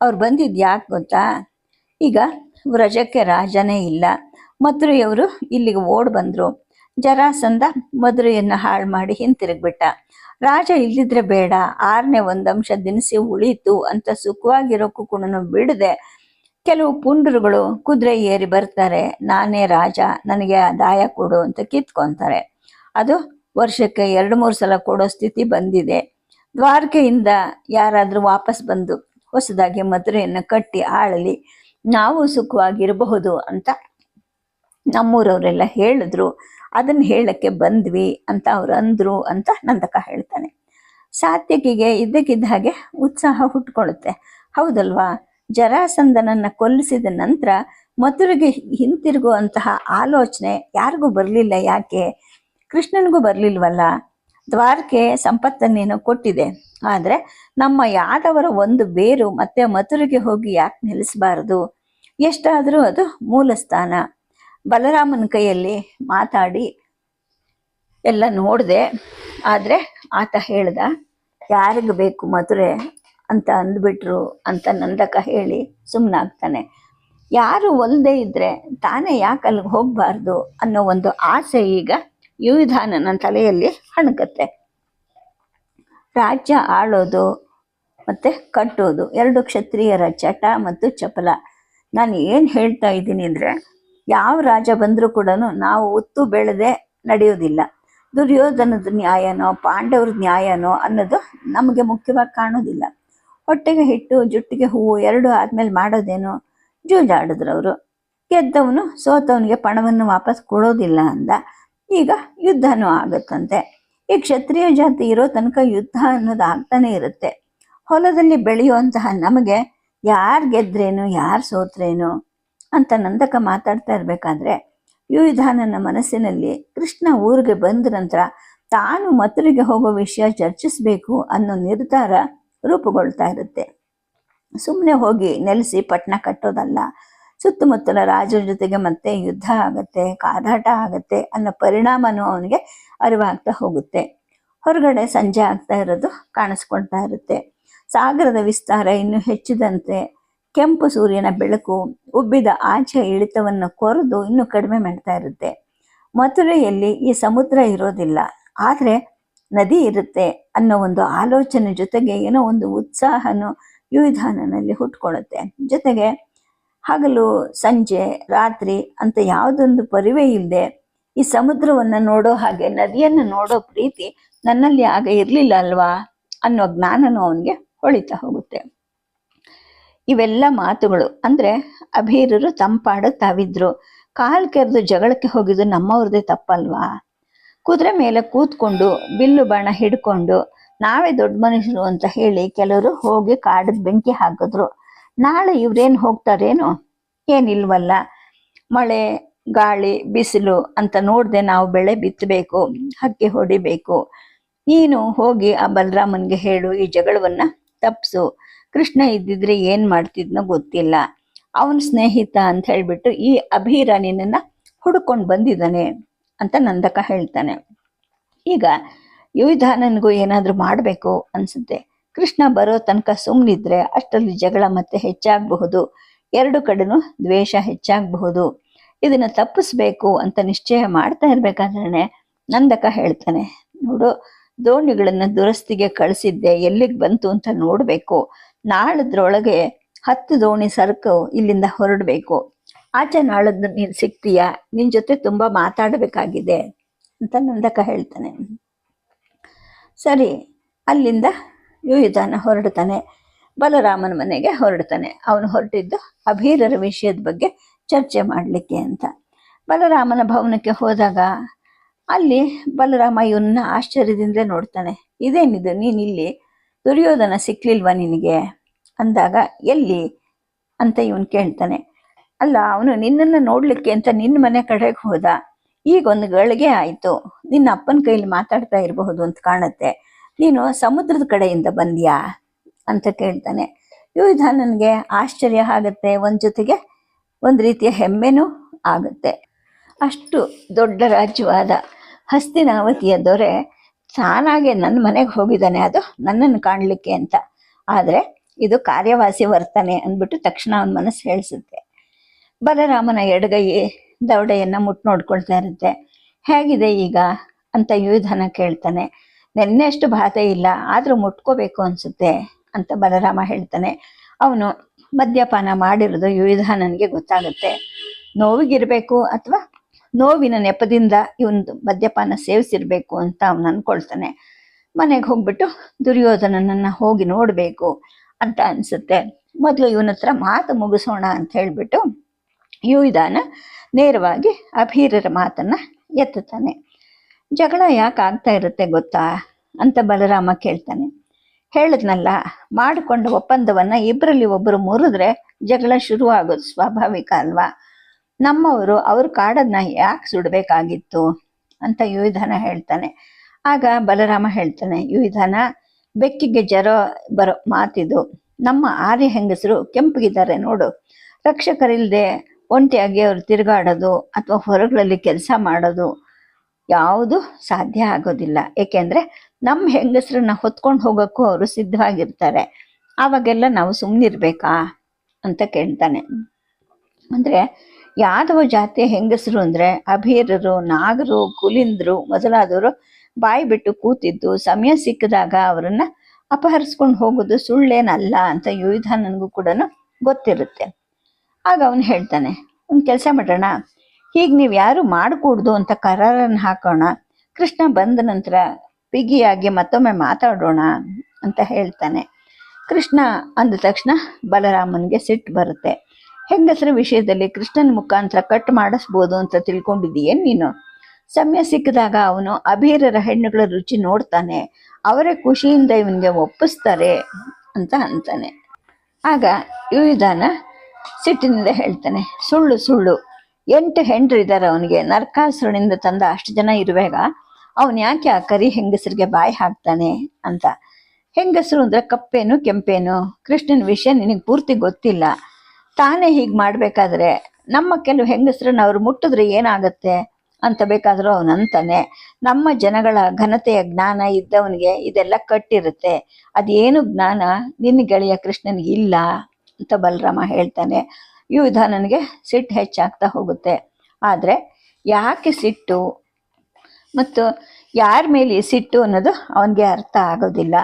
ಅವ್ರು ಬಂದಿದ್ದು ಯಾಕೆ ಗೊತ್ತಾ? ಈಗ ವ್ರಜಕ್ಕೆ ರಾಜನೇ ಇಲ್ಲ. ಮಧುರೆಯವರು ಇಲ್ಲಿಗೆ ಓಡ್ ಬಂದರು. ಜರಾಸಂಧ ಮಧುರೆಯನ್ನು ಹಾಳು ಮಾಡಿ ಹಿಂತಿರುಗ್ಬಿಟ್ಟ. ರಾಜ ಇಲ್ಲಿದ್ರೆ ಬೇಡ, 6ನೇ 1 ಅಂಶ ದಿನಸಿ ಉಳೀತು ಅಂತ ಸುಖವಾಗಿರೋಕ್ಕೂ ಕೂಡ ಬಿಡದೆ ಕೆಲವು ಪುಂಡರುಗಳು ಕುದುರೆ ಏರಿ ಬರ್ತಾರೆ. ನಾನೇ ರಾಜ, ನನಗೆ ದಾಯ ಕೊಡು ಅಂತ ಕಿತ್ಕೊತಾರೆ. ಅದು ವರ್ಷಕ್ಕೆ 2-3 ಸಲ ಕೊಡೋ ಸ್ಥಿತಿ ಬಂದಿದೆ. ದ್ವಾರಕೆಯಿಂದ ಯಾರಾದರೂ ವಾಪಸ್ ಬಂದು ಹೊಸದಾಗಿ ಮಧುರೆಯನ್ನು ಕಟ್ಟಿ ಆಳಲಿ, ನಾವು ಸುಖವಾಗಿರಬಹುದು ಅಂತ ನಮ್ಮೂರವರೆಲ್ಲ ಹೇಳಿದ್ರು. ಅದನ್ನು ಹೇಳಕ್ಕೆ ಬಂದ್ವಿ ಅಂತ ಅವ್ರು ಅಂದರು ಅಂತ ನಂದಕ ಹೇಳ್ತಾನೆ. ಸಾತ್ಯಕಿಗೆ ಇದ್ದಕ್ಕಿದ್ದ ಹಾಗೆ ಉತ್ಸಾಹ ಹುಟ್ಕೊಳ್ಳುತ್ತೆ. ಹೌದಲ್ವಾ? ಜರಾಸಂಧನನ್ನು ಕೊಲ್ಲಿಸಿದ ನಂತರ ಮಧುರೆಗೆ ಹಿಂತಿರುಗುವಂತಹ ಆಲೋಚನೆ ಯಾರಿಗೂ ಬರಲಿಲ್ಲ. ಯಾಕೆ? ಕೃಷ್ಣನಿಗೂ ಬರಲಿಲ್ವಲ್ಲ. ದ್ವಾರಕೆ ಸಂಪತ್ತನ್ನೇನೋ ಕೊಟ್ಟಿದೆ. ಆದರೆ ನಮ್ಮ ಯಾದವರ ಒಂದು ಬೇರು ಮತ್ತೆ ಮಥುರೆಗೆ ಹೋಗಿ ಯಾಕೆ ನಿಲ್ಲಿಸಬಾರದು? ಎಷ್ಟಾದರೂ ಅದು ಮೂಲ ಸ್ಥಾನ. ಬಲರಾಮನ ಕೈಯಲ್ಲಿ ಮಾತಾಡಿ ಎಲ್ಲ ನೋಡಿದೆ. ಆದರೆ ಆತ ಹೇಳ್ದ, ಯಾರಿಗೆ ಬೇಕು ಮಧುರೆ ಅಂತ ಅಂದ್ಬಿಟ್ರು ಅಂತ ನಂದಕ ಹೇಳಿ ಸುಮ್ಮನಾಗ್ತಾನೆ. ಯಾರು ಒಲ್ಲದೆ ಇದ್ದರೆ ತಾನೇ ಯಾಕೆ ಅಲ್ಲಿಗೆ ಹೋಗಬಾರ್ದು ಅನ್ನೋ ಒಂದು ಆಸೆ ಈಗ ಯುಯಿಧಾನನ ತಲೆಯಲ್ಲಿ ಹಣಕತ್ತೆ. ರಾಜ್ಯ ಆಳೋದು ಮತ್ತು ಕಟ್ಟೋದು 2 ಕ್ಷತ್ರಿಯರ ಚಟ ಮತ್ತು ಚಪಲ. ನಾನು ಏನು ಹೇಳ್ತಾ ಇದ್ದೀನಿ ಅಂದರೆ, ಯಾವ ರಾಜ ಬಂದರೂ ಕೂಡ ನಾವು ಉತ್ತು ಬೆಳೆದೇ ನಡೆಯೋದಿಲ್ಲ. ದುರ್ಯೋಧನದ ನ್ಯಾಯನೋ ಪಾಂಡವ್ರ ನ್ಯಾಯನೋ ಅನ್ನೋದು ನಮಗೆ ಮುಖ್ಯವಾಗಿ ಕಾಣೋದಿಲ್ಲ. ಹೊಟ್ಟೆಗೆ ಹಿಟ್ಟು ಜುಟ್ಟಿಗೆ ಹೂವು 2 ಆದಮೇಲೆ ಮಾಡೋದೇನು? ಜೂಜಾಡಿದ್ರು ಅವರು. ಗೆದ್ದವನು ಸೋತವನಿಗೆ ಪಣವನ್ನು ವಾಪಸ್ ಕೊಡೋದಿಲ್ಲ ಅಂದ. ಈಗ ಯುದ್ಧನೂ ಆಗುತ್ತಂತೆ. ಈ ಕ್ಷತ್ರಿಯ ಜಾತಿ ಇರೋ ತನಕ ಯುದ್ಧ ಅನ್ನೋದು ಆಗ್ತಾನೆ ಇರುತ್ತೆ. ಹೊಲದಲ್ಲಿ ಬೆಳೆಯುವಂತಹ ನಮಗೆ ಯಾರು ಗೆದ್ರೇನು ಯಾರು ಸೋತ್ರೇನು ಅಂತ ನಂದಕ ಮಾತಾಡ್ತಾ ಇರಬೇಕಾದ್ರೆ ಯುಯಿಧಾನನ ಮನಸ್ಸಿನಲ್ಲಿ ಕೃಷ್ಣ ಊರಿಗೆ ಬಂದ ನಂತರ ತಾನು ಮಥುರೆಗೆ ಹೋಗೋ ವಿಷಯ ಚರ್ಚಿಸಬೇಕು ಅನ್ನೋ ನಿರ್ಧಾರ ರೂಪುಗೊಳ್ತಾ ಇರುತ್ತೆ. ಸುಮ್ಮನೆ ಹೋಗಿ ನೆಲೆಸಿ ಪಟ್ಟಣ ಕಟ್ಟೋದಲ್ಲ. ಸುತ್ತಮುತ್ತಲ ರಾಜರ ಜೊತೆಗೆ ಮತ್ತೆ ಯುದ್ಧ ಆಗತ್ತೆ, ಕಾದಾಟ ಆಗತ್ತೆ ಅನ್ನೋ ಪರಿಣಾಮನೂ ಅವನಿಗೆ ಅರಿವಾಗ್ತಾ ಹೋಗುತ್ತೆ. ಹೊರಗಡೆ ಸಂಜೆ ಆಗ್ತಾ ಇರೋದು ಕಾಣಿಸ್ಕೊಳ್ತಾ ಇರುತ್ತೆ. ಸಾಗರದ ವಿಸ್ತಾರ ಇನ್ನೂ ಹೆಚ್ಚಿದಂತೆ ಕೆಂಪು ಸೂರ್ಯನ ಬೆಳಕು ಉಬ್ಬಿದ ಆಚೆ ಇಳಿತವನ್ನು ಕೊರೆದು ಇನ್ನೂ ಕಡಿಮೆ ಮಾಡ್ತಾ ಇರುತ್ತೆ. ಮಥುರೆಯಲ್ಲಿ ಈ ಸಮುದ್ರ ಇರೋದಿಲ್ಲ, ಆದರೆ ನದಿ ಇರುತ್ತೆ ಅನ್ನೋ ಒಂದು ಆಲೋಚನೆ ಜೊತೆಗೆ ಏನೋ ಒಂದು ಉತ್ಸಾಹನೂ ಯುವಿಧಾನನಲ್ಲಿ ಹುಟ್ಕೊಳ್ಳುತ್ತೆ. ಜೊತೆಗೆ ಹಗಲು ಸಂಜೆ ರಾತ್ರಿ ಅಂತ ಯಾವುದೊಂದು ಪರಿವೇ ಇಲ್ಲದೆ ಈ ಸಮುದ್ರವನ್ನು ನೋಡೋ ಹಾಗೆ ನದಿಯನ್ನು ನೋಡೋ ಪ್ರೀತಿ ನನ್ನಲ್ಲಿ ಆಗ ಇರಲಿಲ್ಲ ಅಲ್ವಾ ಅನ್ನೋ ಜ್ಞಾನನೂ ಅವನಿಗೆ ಹೊಳಿತಾ ಹೋಗುತ್ತೆ. ಇವೆಲ್ಲ ಮಾತುಗಳು ಅಂದರೆ ಅಭೀರರು ತಂಪಾಡು ತಾವಿದ್ರು, ಕಾಲು ಕೆರೆದು ಜಗಳಕ್ಕೆ ಹೋಗಿದ್ದು ನಮ್ಮವ್ರದೇ ತಪ್ಪಲ್ವಾ? ಕುದುರೆ ಮೇಲೆ ಕೂತ್ಕೊಂಡು ಬಿಲ್ಲು ಬಾಣ ಹಿಡ್ಕೊಂಡು ನಾವೇ ದೊಡ್ಡ ಮನುಷ್ಯರು ಅಂತ ಹೇಳಿ ಕೆಲವರು ಹೋಗಿ ಕಾಡಿಗೆ ಬೆಂಕಿ ಹಾಕಿದ್ರು. ನಾಳೆ ಇವ್ರೇನು ಹೋಗ್ತಾರೇನೋ? ಏನಿಲ್ವಲ್ಲ. ಮಳೆ ಗಾಳಿ ಬಿಸಿಲು ಅಂತ ನೋಡದೆ ನಾವು ಬೆಳೆ ಬಿತ್ತಬೇಕು, ಹಕ್ಕಿ ಹೊಡಿಬೇಕು. ನೀನು ಹೋಗಿ ಆ ಬಲರಾಮನ್ಗೆ ಹೇಳು, ಈ ಜಗಳವನ್ನ ತಪ್ಸು. ಕೃಷ್ಣ ಇದ್ದಿದ್ರೆ ಏನ್ ಮಾಡ್ತಿದ್ನೋ ಗೊತ್ತಿಲ್ಲ, ಅವನ ಸ್ನೇಹಿತ ಅಂತ ಹೇಳ್ಬಿಟ್ಟು ಈ ಅಭೀರ ನಿನ್ನನ್ನ ಹುಡ್ಕೊಂಡು ಬಂದಿದ್ದಾನೆ ಅಂತ ನಂದಕ ಹೇಳ್ತಾನೆ. ಈಗ ಯುವಿಧಾನನಿಗೂ ಏನಾದ್ರೂ ಮಾಡಬೇಕು ಅನ್ಸುತ್ತೆ. ಕೃಷ್ಣ ಬರೋ ತನಕ ಸುಮ್ಮನಿದ್ರೆ ಅಷ್ಟರಲ್ಲಿ ಜಗಳ ಮತ್ತೆ ಹೆಚ್ಚಾಗಬಹುದು, ಎರಡು ಕಡೆನೂ ದ್ವೇಷ ಹೆಚ್ಚಾಗಬಹುದು. ಇದನ್ನ ತಪ್ಪಿಸ್ಬೇಕು ಅಂತ ನಿಶ್ಚಯ ಮಾಡ್ತಾ ಇರ್ಬೇಕಾದ್ರೆ ನಂದಕ ಹೇಳ್ತಾನೆ, ನೋಡು, ದೋಣಿಗಳನ್ನ ದುರಸ್ತಿಗೆ ಕಳಿಸಿದ್ದೆ, ಎಲ್ಲಿಗೆ ಬಂತು ಅಂತ ನೋಡ್ಬೇಕು. ನಾಳದ್ರೊಳಗೆ 10 ದೋಣಿ ಸರಕು ಇಲ್ಲಿಂದ ಹೊರಡ್ಬೇಕು. ಆಚೆ ನಾಳದ್ದು ನೀನ್ ಸಿಗ್ತೀಯಾ? ನಿನ್ ಜೊತೆ ತುಂಬಾ ಮಾತಾಡಬೇಕಾಗಿದೆ ಅಂತ ನಂದಕ ಹೇಳ್ತಾನೆ. ಸರಿ, ಅಲ್ಲಿಂದ ಯುವಿಧಾನ ಹೊರಡ್ತಾನೆ, ಬಲರಾಮನ ಮನೆಗೆ ಹೊರಡ್ತಾನೆ. ಅವನು ಹೊರಟಿದ್ದು ಅಭೀರರ ವಿಷಯದ ಬಗ್ಗೆ ಚರ್ಚೆ ಮಾಡಲಿಕ್ಕೆ ಅಂತ. ಬಲರಾಮನ ಭವನಕ್ಕೆ ಹೋದಾಗ ಅಲ್ಲಿ ಬಲರಾಮ ಇವನ್ನ ಆಶ್ಚರ್ಯದಿಂದ ನೋಡ್ತಾನೆ. ಇದೇನಿದು, ನೀನಿಲ್ಲಿ? ದುರ್ಯೋಧನ ಸಿಕ್ಲಿಲ್ವಾ ನಿನಗೆ ಅಂದಾಗ, ಎಲ್ಲಿ ಅಂತ ಇವನು ಕೇಳ್ತಾನೆ. ಅಲ್ಲ, ಅವನು ನಿನ್ನನ್ನು ನೋಡ್ಲಿಕ್ಕೆ ಅಂತ ನಿನ್ನ ಮನೆ ಕಡೆಗೆ ಹೋದ. ಈಗ ಒಂದು ಗಳಿಗೆ ಆಯಿತು, ನಿನ್ನ ಅಪ್ಪನ ಕೈಲಿ ಮಾತಾಡ್ತಾ ಇರಬಹುದು ಅಂತ ಕಾಣುತ್ತೆ. ನೀನು ಸಮುದ್ರದ ಕಡೆಯಿಂದ ಬಂದ್ಯಾ ಅಂತ ಕೇಳ್ತಾನೆ. ಯುವಿಧಾನನಿಗೆ ಆಶ್ಚರ್ಯ ಆಗುತ್ತೆ, ಒಂದು ಜೊತೆಗೆ ಒಂದು ರೀತಿಯ ಹೆಮ್ಮೆನೂ ಆಗುತ್ತೆ. ಅಷ್ಟು ದೊಡ್ಡ ರಾಜ್ಯವಾದ ಹಸ್ತಿನಾವತಿಯ ದೊರೆ ತಾನಾಗೆ ನನ್ನ ಮನೆಗೆ ಹೋಗಿದ್ದಾನೆ, ಅದು ನನ್ನನ್ನು ಕಾಣಲಿಕ್ಕೆ ಅಂತ. ಆದರೆ ಇದು ಕಾರ್ಯವಾಸಿ ವರ್ತನೆ ಅಂದ್ಬಿಟ್ಟು ತಕ್ಷಣ ಅವನ ಮನಸ್ಸು ಹೇಳಿಸುತ್ತೆ. ಬಲರಾಮನ ಎಡಗೈ ದವಡೆಯನ್ನು ನೋಡ್ಕೊಳ್ತಾ ಇರುತ್ತೆ. ಹೇಗಿದೆ ಈಗ ಅಂತ ಯುವಿಧಾನ ಕೇಳ್ತಾನೆ. ನೆನ್ನೆಷ್ಟು ಬಾಧೆ ಇಲ್ಲ, ಆದರೂ ಮುಟ್ಕೋಬೇಕು ಅನ್ಸುತ್ತೆ ಅಂತ ಬಲರಾಮ ಹೇಳ್ತಾನೆ. ಅವನು ಮದ್ಯಪಾನ ಮಾಡಿರೋದು ಯುವಿಧಾನನಿಗೆ ಗೊತ್ತಾಗುತ್ತೆ. ನೋವಿಗಿರಬೇಕು ಅಥವಾ ನೋವಿನ ನೆಪದಿಂದ ಇವನು ಮದ್ಯಪಾನ ಸೇವಿಸಿರ್ಬೇಕು ಅಂತ ಅವನು ಅನ್ಕೊಳ್ತಾನೆ. ಮನೆಗೆ ಹೋಗ್ಬಿಟ್ಟು ದುರ್ಯೋಧನನನ್ನ ಹೋಗಿ ನೋಡಬೇಕು ಅಂತ ಅನ್ಸುತ್ತೆ. ಮೊದಲು ಇವನ ಹತ್ರ ಮಾತು ಮುಗಿಸೋಣ ಅಂತ ಹೇಳ್ಬಿಟ್ಟು ಯುವಿಧಾನ ನೇರವಾಗಿ ಅಭೀರರ ಮಾತನ್ನ ಎತ್ತುತ್ತಾನೆ. ಜಗಳ ಯಾಕೆ ಆಗ್ತಾ ಇರುತ್ತೆ ಗೊತ್ತಾ ಅಂತ ಬಲರಾಮ ಕೇಳ್ತಾನೆ. ಹೇಳಿದ್ನಲ್ಲ, ಮಾಡಿಕೊಂಡ ಒಪ್ಪಂದವನ್ನ ಇಬ್ಬರಲ್ಲಿ ಒಬ್ಬರು ಮುರಿದ್ರೆ ಜಗಳ ಶುರು ಆಗೋದು ಸ್ವಾಭಾವಿಕ ಅಲ್ವಾ? ನಮ್ಮವರು ಅವ್ರ ಕಾಡನ್ನ ಯಾಕೆ ಸುಡಬೇಕಾಗಿತ್ತು ಅಂತ ಯುವಿಧಾನ ಹೇಳ್ತಾನೆ. ಆಗ ಬಲರಾಮ ಹೇಳ್ತಾನೆ, ಯುವಿಧಾನ, ಬೆಕ್ಕಿಗೆ ಜರ ಬರೋ ಮಾತಿದು. ನಮ್ಮ ಆರ್ಯ ಹೆಂಗಸರು ಕೆಂಪಗಿದ್ದಾರೆ ನೋಡು. ರಕ್ಷಕರಿಲ್ಲದೆ ಒಂಟಿಯಾಗಿ ಅವ್ರು ತಿರುಗಾಡೋದು ಅಥವಾ ಹೊರಗಳಲ್ಲಿ ಕೆಲಸ ಮಾಡೋದು ಯಾವುದು ಸಾಧ್ಯ ಆಗೋದಿಲ್ಲ. ಏಕೆಂದ್ರೆ ನಮ್ಮ ಹೆಂಗಸರನ್ನ ಹೊತ್ಕೊಂಡು ಹೋಗೋಕ್ಕೂ ಅವರು ಸಿದ್ಧವಾಗಿರ್ತಾರೆ. ಆವಾಗೆಲ್ಲ ನಾವು ಸುಮ್ಮನಿರ್ಬೇಕಾ ಅಂತ ಕೇಳ್ತಾನೆ. ಅಂದ್ರೆ ಯಾದವ ಜಾತಿಯ ಹೆಂಗಸರು ಅಂದ್ರೆ ಅಭೀರರು, ನಾಗರು, ಕುಲಿಂದ್ರು ಮೊದಲಾದವರು ಬಾಯಿ ಬಿಟ್ಟು ಕೂತಿದ್ದು ಸಮಯ ಸಿಕ್ಕಿದಾಗ ಅವರನ್ನ ಅಪಹರಿಸ್ಕೊಂಡು ಹೋಗೋದು ಸುಳ್ಳೇನಲ್ಲ ಅಂತ ಯುವಿಧಾನನಿಗೂ ಕೂಡ ಗೊತ್ತಿರುತ್ತೆ. ಆಗ ಅವನು ಹೇಳ್ತಾನೆ, ಒಂದು ಕೆಲಸ ಮಾಡೋಣ, ಹೀಗೆ ನೀವು ಯಾರು ಮಾಡಕೂಡ್ದು ಅಂತ ಕರಾರನ್ನು ಹಾಕೋಣ. ಕೃಷ್ಣ ಬಂದ ನಂತರ ಬಿಗಿಯಾಗಿ ಮತ್ತೊಮ್ಮೆ ಮಾತಾಡೋಣ ಅಂತ ಹೇಳ್ತಾನೆ. ಕೃಷ್ಣ ಅಂದ ತಕ್ಷಣ ಬಲರಾಮನಿಗೆ ಸಿಟ್ಟು ಬರುತ್ತೆ. ಹೆಂಗಸರ ವಿಷಯದಲ್ಲಿ ಕೃಷ್ಣನ ಮುಖಾಂತರ ಕಟ್ ಮಾಡಿಸ್ಬೋದು ಅಂತ ತಿಳ್ಕೊಂಡಿದ್ದೀಯೇನು ನೀನು? ಸಮಯ ಸಿಕ್ಕಿದಾಗ ಅವನು ಅಭೀರರ ಹೆಣ್ಣುಗಳ ರುಚಿ ನೋಡ್ತಾನೆ, ಅವರೇ ಖುಷಿಯಿಂದ ಇವನಿಗೆ ಒಪ್ಪಿಸ್ತಾರೆ ಅಂತ ಅಂತಾನೆ. ಆಗ ಯುವಿಧಾನ ಸಿಟ್ಟಿನಿಂದ ಹೇಳ್ತಾನೆ, ಸುಳ್ಳು ಸುಳ್ಳು, 8 ಹೆಂಡ್ರಿದ್ದಾರೆ ಅವನಿಗೆ. ನರಕಾಸುರನಿಂದ ತಂದ ಅಷ್ಟು ಜನ ಇರುವಾಗ ಅವನು ಯಾಕೆ ಆ ಕರಿ ಹೆಂಗಸರಿಗೆ ಬಾಯಿ ಹಾಕ್ತಾನೆ ಅಂತ. ಹೆಂಗಸರು ಅಂದ್ರೆ ಕಪ್ಪೇನು ಕೆಂಪೇನು? ಕೃಷ್ಣನ ವಿಷಯ ನಿನಗೆ ಪೂರ್ತಿ ಗೊತ್ತಿಲ್ಲ. ತಾನೇ ಹೀಗೆ ಮಾಡ್ಬೇಕಾದ್ರೆ ನಮ್ಮ ಕೆಲವು ಹೆಂಗಸರನ್ನ ಅವ್ರು ಮುಟ್ಟಿದ್ರೆ ಏನಾಗತ್ತೆ ಅಂತ ಬೇಕಾದ್ರೂ ಅವನಂತಾನೆ. ನಮ್ಮ ಜನಗಳ ಘನತೆಯ ಜ್ಞಾನ ಇದ್ದವನಿಗೆ ಇದೆಲ್ಲ ಕಟ್ಟಿರುತ್ತೆ. ಅದೇನು ಜ್ಞಾನ ನಿನ್ನ ಗೆಳೆಯ ಕೃಷ್ಣನಿಗೆ ಇಲ್ಲ ಅಂತ ಬಲರಾಮ ಹೇಳ್ತಾನೆ. ಯುಧಾನನಿಗೆ ಸಿಟ್ಟು ಹೆಚ್ಚಾಗ್ತಾ ಹೋಗುತ್ತೆ. ಆದರೆ ಯಾಕೆ ಸಿಟ್ಟು ಮತ್ತು ಯಾರ ಮೇಲೆ ಸಿಟ್ಟು ಅನ್ನೋದು ಅವನಿಗೆ ಅರ್ಥ ಆಗೋದಿಲ್ಲ.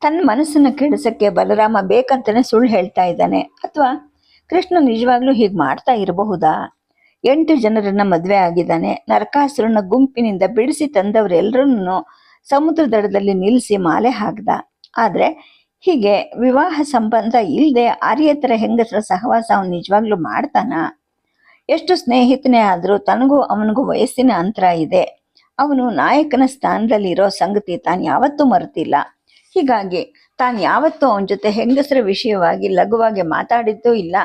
ತನ್ನ ಮನಸ್ಸನ್ನು ಕೆಡಿಸೋಕ್ಕೆ ಬಲರಾಮ ಬೇಕಂತಲೇ ಸುಳ್ಳು ಹೇಳ್ತಾ ಇದ್ದಾನೆ, ಅಥವಾ ಕೃಷ್ಣ ನಿಜವಾಗ್ಲೂ ಹೀಗೆ ಮಾಡ್ತಾ ಇರಬಹುದಾ? 8 ಜನರನ್ನ ಮದುವೆ ಆಗಿದ್ದಾನೆ. ನರಕಾಸುರನ ಗುಂಪಿನಿಂದ ಬಿಡಿಸಿ ತಂದವರೆಲ್ಲರನ್ನು ಸಮುದ್ರ ದಡದಲ್ಲಿ ನಿಲ್ಲಿಸಿ ಮಾಲೆ ಹಾಕ್ದ. ಆದರೆ ಹೀಗೆ ವಿವಾಹ ಸಂಬಂಧ ಇಲ್ಲದೆ ಆರ್ಯೇತರ ಹೆಂಗಸರ ಸಹವಾಸ ಅವನು ನಿಜವಾಗ್ಲೂ ಮಾಡ್ತಾನ? ಎಷ್ಟು ಸ್ನೇಹಿತನೇ ಆದರೂ ತನಗೂ ಅವನಿಗೂ ವಯಸ್ಸಿನ ಅಂತರ ಇದೆ. ಅವನು ನಾಯಕನ ಸ್ಥಾನದಲ್ಲಿರೋ ಸಂಗತಿ ತಾನು ಯಾವತ್ತೂ ಮರೆತಿಲ್ಲ. ಹೀಗಾಗಿ ತಾನು ಯಾವತ್ತೂ ಅವನ ಜೊತೆ ಹೆಂಗಸರ ವಿಷಯವಾಗಿ ಲಘುವಾಗಿ ಮಾತಾಡಿದ್ದೂ ಇಲ್ಲ.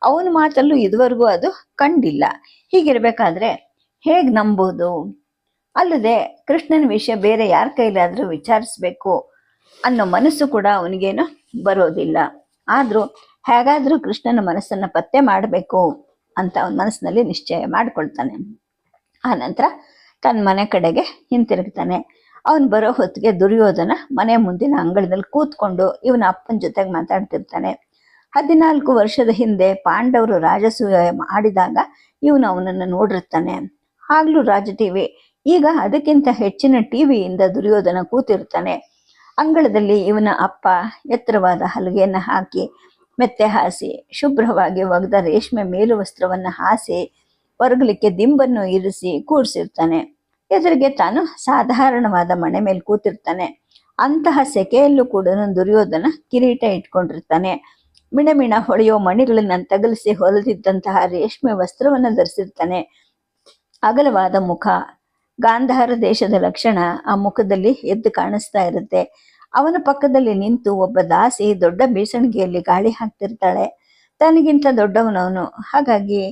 ಅವನ ಮಾತಲ್ಲೂ ಇದುವರೆಗೂ ಅದು ಕಂಡಿಲ್ಲ. ಹೀಗಿರ್ಬೇಕಾದ್ರೆ ಹೇಗೆ ನಂಬೋದು? ಅಲ್ಲದೆ ಕೃಷ್ಣನ ವಿಷಯ ಬೇರೆ ಯಾರ ಕೈಲಾದರೂ ವಿಚಾರಿಸ್ಬೇಕು ಅನ್ನೋ ಮನಸ್ಸು ಕೂಡ ಅವನಿಗೇನು ಬರೋದಿಲ್ಲ. ಆದರೂ ಹೇಗಾದರೂ ಕೃಷ್ಣನ ಮನಸ್ಸನ್ನು ಪತ್ತೆ ಮಾಡಬೇಕು ಅಂತ ಅವನ ಮನಸ್ಸಿನಲ್ಲಿ ನಿಶ್ಚಯ ಮಾಡಿಕೊಳ್ತಾನೆ. ಆ ನಂತರ ತನ್ನ ಮನೆ ಕಡೆಗೆ ಹಿಂತಿರುಗ್ತಾನೆ. ಅವನು ಬರೋ ಹೊತ್ತಿಗೆ ದುರ್ಯೋಧನ ಮನೆ ಮುಂದಿನ ಅಂಗಳದಲ್ಲಿ ಕೂತ್ಕೊಂಡು ಇವನ ಅಪ್ಪನ ಜೊತೆಗೆ ಮಾತಾಡ್ತಿರ್ತಾನೆ. 14 ವರ್ಷದ ಹಿಂದೆ ಪಾಂಡವರು ರಾಜಸೂಯ ಮಾಡಿದಾಗ ಇವನು ಅವನನ್ನು ನೋಡಿರ್ತಾನೆ. ಆಗ್ಲೂ ರಾಜ ಟಿವಿ, ಈಗ ಅದಕ್ಕಿಂತ ಹೆಚ್ಚಿನ ಟಿವಿಯಿಂದ ದುರ್ಯೋಧನ ಕೂತಿರ್ತಾನೆ. ಅಂಗಳದಲ್ಲಿ ಇವನ ಅಪ್ಪ ಎತ್ತರವಾದ ಹಲಗೆಯನ್ನು ಹಾಕಿ ಮೆತ್ತೆ ಹಾಸಿ ಶುಭ್ರವಾಗಿ ಒಗೆದ ರೇಷ್ಮೆ ಮೇಲು ವಸ್ತ್ರವನ್ನು ಹಾಸಿ ಒರಗಲಿಕ್ಕೆ ದಿಂಬನ್ನು ಇರಿಸಿ ಕೂಡಿಸಿರ್ತಾನೆ. ಎದುರಿಗೆ ತಾನು ಸಾಧಾರಣವಾದ ಮನೆ ಮೇಲೆ ಕೂತಿರ್ತಾನೆ. ಅಂತಹ ಸೆಕೆಯಲ್ಲೂ ಕೂಡ ದುರ್ಯೋಧನ ಕಿರೀಟ ಇಟ್ಕೊಂಡಿರ್ತಾನೆ. ಮಿಣಮಿಣ ಹೊಳೆಯೋ ಮಣಿಗಳನ್ನು ತಗಲಿಸಿ ಹೊಲಿದಿದ್ದಂತಹ ರೇಷ್ಮೆ ವಸ್ತ್ರವನ್ನು ಧರಿಸಿರ್ತಾನೆ. ಅಗಲವಾದ ಮುಖ, ಗಾಂಧಾರ ದೇಶದ ಲಕ್ಷಣ ಆ ಮುಖದಲ್ಲಿ ಎದ್ದು ಕಾಣಿಸ್ತಾ ಇರುತ್ತೆ. ಅವನ ಪಕ್ಕದಲ್ಲಿ ನಿಂತು ಒಬ್ಬ ದಾಸಿ ದೊಡ್ಡ ಬೀಸಣಿಗೆಯಲ್ಲಿ ಗಾಳಿ ಹಾಕ್ತಿರ್ತಾಳೆ. ತನಗಿಂತ ದೊಡ್ಡವನವನು, ಹಾಗಾಗಿ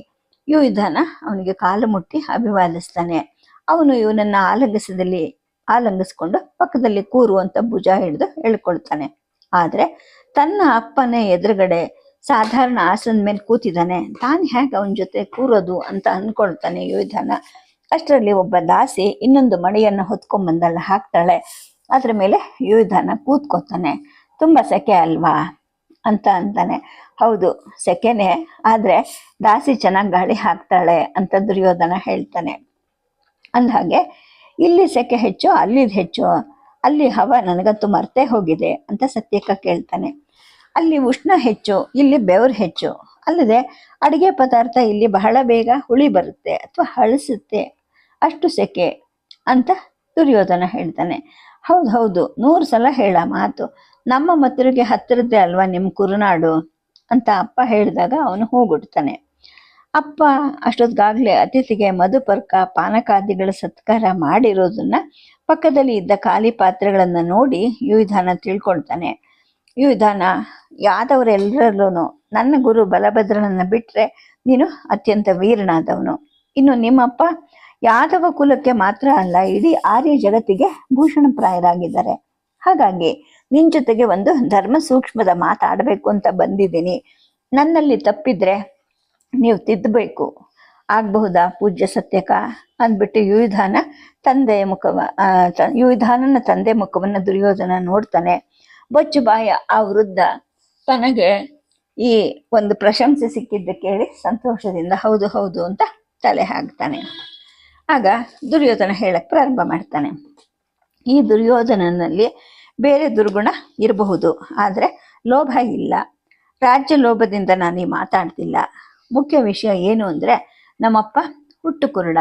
ಯುಧಾನ ಅವನಿಗೆ ಕಾಲು ಮುಟ್ಟಿ ಅಭಿವಾದಿಸ್ತಾನೆ. ಅವನು ಇವನನ್ನ ಆಲಂಗಿಸ್ಕೊಂಡು ಪಕ್ಕದಲ್ಲಿ ಕೂರುವಂತ ಭುಜ ಹಿಡಿದು ಹೇಳ್ಕೊಳ್ತಾನೆ. ಆದ್ರೆ ತನ್ನ ಅಪ್ಪನ ಎದುರುಗಡೆ ಸಾಧಾರಣ ಆಸನದ ಮೇಲೆ ಕೂತಿದ್ದಾನೆ, ತಾನು ಹೇಗೆ ಅವನ ಜೊತೆ ಕೂರೋದು ಅಂತ ಅನ್ಕೊಳ್ತಾನೆ ಯುಧಾನ. ಅಷ್ಟರಲ್ಲಿ ಒಬ್ಬ ದಾಸಿ ಇನ್ನೊಂದು ಮಣಿಯನ್ನು ಹೊತ್ಕೊಂಡ್ಬಂದಲ್ಲ ಹಾಕ್ತಾಳೆ. ಅದ್ರ ಮೇಲೆ ಯುಧಾನ ಕೂತ್ಕೋತಾನೆ. ತುಂಬಾ ಸೆಕೆ ಅಲ್ವಾ ಅಂತ ಅಂತಾನೆ. ಹೌದು ಸೆಕೆನೆ, ಆದ್ರೆ ದಾಸಿ ಚೆನ್ನಾಗಿ ಗಾಳಿ ಹಾಕ್ತಾಳೆ ಅಂತ ದುರ್ಯೋಧನ ಹೇಳ್ತಾನೆ. ಅಂದಹಾಗೆ ಇಲ್ಲಿ ಸೆಕೆ ಹೆಚ್ಚು, ಅಲ್ಲಿದ್ ಹೆಚ್ಚು, ಅಲ್ಲಿ ಹವ ನನಗಂತೂ ಮರ್ತೇ ಹೋಗಿದೆ ಅಂತ ಸತ್ಯಕ್ಕ ಕೇಳ್ತಾನೆ. ಅಲ್ಲಿ ಉಷ್ಣ ಹೆಚ್ಚು, ಇಲ್ಲಿ ಬೆವರು ಹೆಚ್ಚು, ಅಲ್ಲದೆ ಅಡುಗೆ ಪದಾರ್ಥ ಇಲ್ಲಿ ಬಹಳ ಬೇಗ ಹುಳಿ ಬರುತ್ತೆ ಅಥವಾ ಹಳಸುತ್ತೆ, ಅಷ್ಟು ಸೆಕೆ ಅಂತ ದುರ್ಯೋಧನ ಹೇಳ್ತಾನೆ. ಹೌದು 100 ಸಲ ಹೇಳ ಮಾತು, ನಮ್ಮ ಮತ್ತರಿಗೆ ಹತ್ತಿರದ್ದೇ ಅಲ್ವಾ ನಿಮ್ಮ ಕುರುನಾಡು ಅಂತ ಅಪ್ಪ ಹೇಳಿದಾಗ ಅವನು ಹೋಗ್ಬಿಡ್ತಾನೆ. ಅಪ್ಪ ಅಷ್ಟೊತ್ತಿಗಾಗ್ಲೇ ಅತಿಥಿಗೆ ಮಧುಪರ್ಕ ಪಾನಕಾದಿಗಳ ಸತ್ಕಾರ ಮಾಡಿರೋದನ್ನ ಪಕ್ಕದಲ್ಲಿ ಇದ್ದ ಖಾಲಿ ಪಾತ್ರೆಗಳನ್ನ ನೋಡಿ ಯುಧಾನ ತಿಳ್ಕೊಳ್ತಾನೆ. ಯುಧಾನ, ಯಾದವರೆಲ್ಲರಲ್ಲೂ ನನ್ನ ಗುರು ಬಲಭದ್ರನನ್ನ ಬಿಟ್ರೆ ನೀನು ಅತ್ಯಂತ ವೀರನಾದವನು. ಇನ್ನು ನಿಮ್ಮಪ್ಪ ಯಾದವ ಕುಲಕ್ಕೆ ಮಾತ್ರ ಅಲ್ಲ, ಇಡೀ ಆರ್ಯ ಜಗತ್ತಿಗೆ ಭೂಷಣಪ್ರಾಯರಾಗಿದ್ದಾರೆ. ಹಾಗಾಗಿ ನಿನ್ ಜೊತೆಗೆ ಒಂದು ಧರ್ಮ ಸೂಕ್ಷ್ಮದ ಮಾತಾಡಬೇಕು ಅಂತ ಬಂದಿದ್ದೀನಿ. ನನ್ನಲ್ಲಿ ತಪ್ಪಿದ್ರೆ ನೀವು ತಿದ್ದಬೇಕು, ಆಗಬಹುದಾ ಪೂಜ್ಯ ಸತ್ಯಕ ಅಂದ್ಬಿಟ್ಟು ಯುಧಾನನ ತಂದೆ ಮುಖವನ್ನ ದುರ್ಯೋಧನ ನೋಡ್ತಾನೆ. ಬೊಚ್ಚು ಬಾಯ ಆ ವೃದ್ಧ ತನಗೆ ಈ ಒಂದು ಪ್ರಶಂಸೆ ಸಿಕ್ಕಿದ್ದ ಕೇಳಿ ಸಂತೋಷದಿಂದ ಹೌದು ಅಂತ ತಲೆ ಹಾಕ್ತಾನೆ. ಆಗ ದುರ್ಯೋಧನ ಹೇಳಕ್ ಪ್ರಾರಂಭ ಮಾಡ್ತಾನೆ. ಈ ದುರ್ಯೋಧನನಲ್ಲಿ ಬೇರೆ ದುರ್ಗುಣ ಇರಬಹುದು, ಆದ್ರೆ ಲೋಭ ಇಲ್ಲ. ರಾಜ್ಯ ಲೋಭದಿಂದ ನಾನು ಮಾತಾಡ್ತಿಲ್ಲ. ಮುಖ್ಯ ವಿಷಯ ಏನು ಅಂದ್ರೆ ನಮ್ಮಪ್ಪ ಹುಟ್ಟು ಕುರುಡ.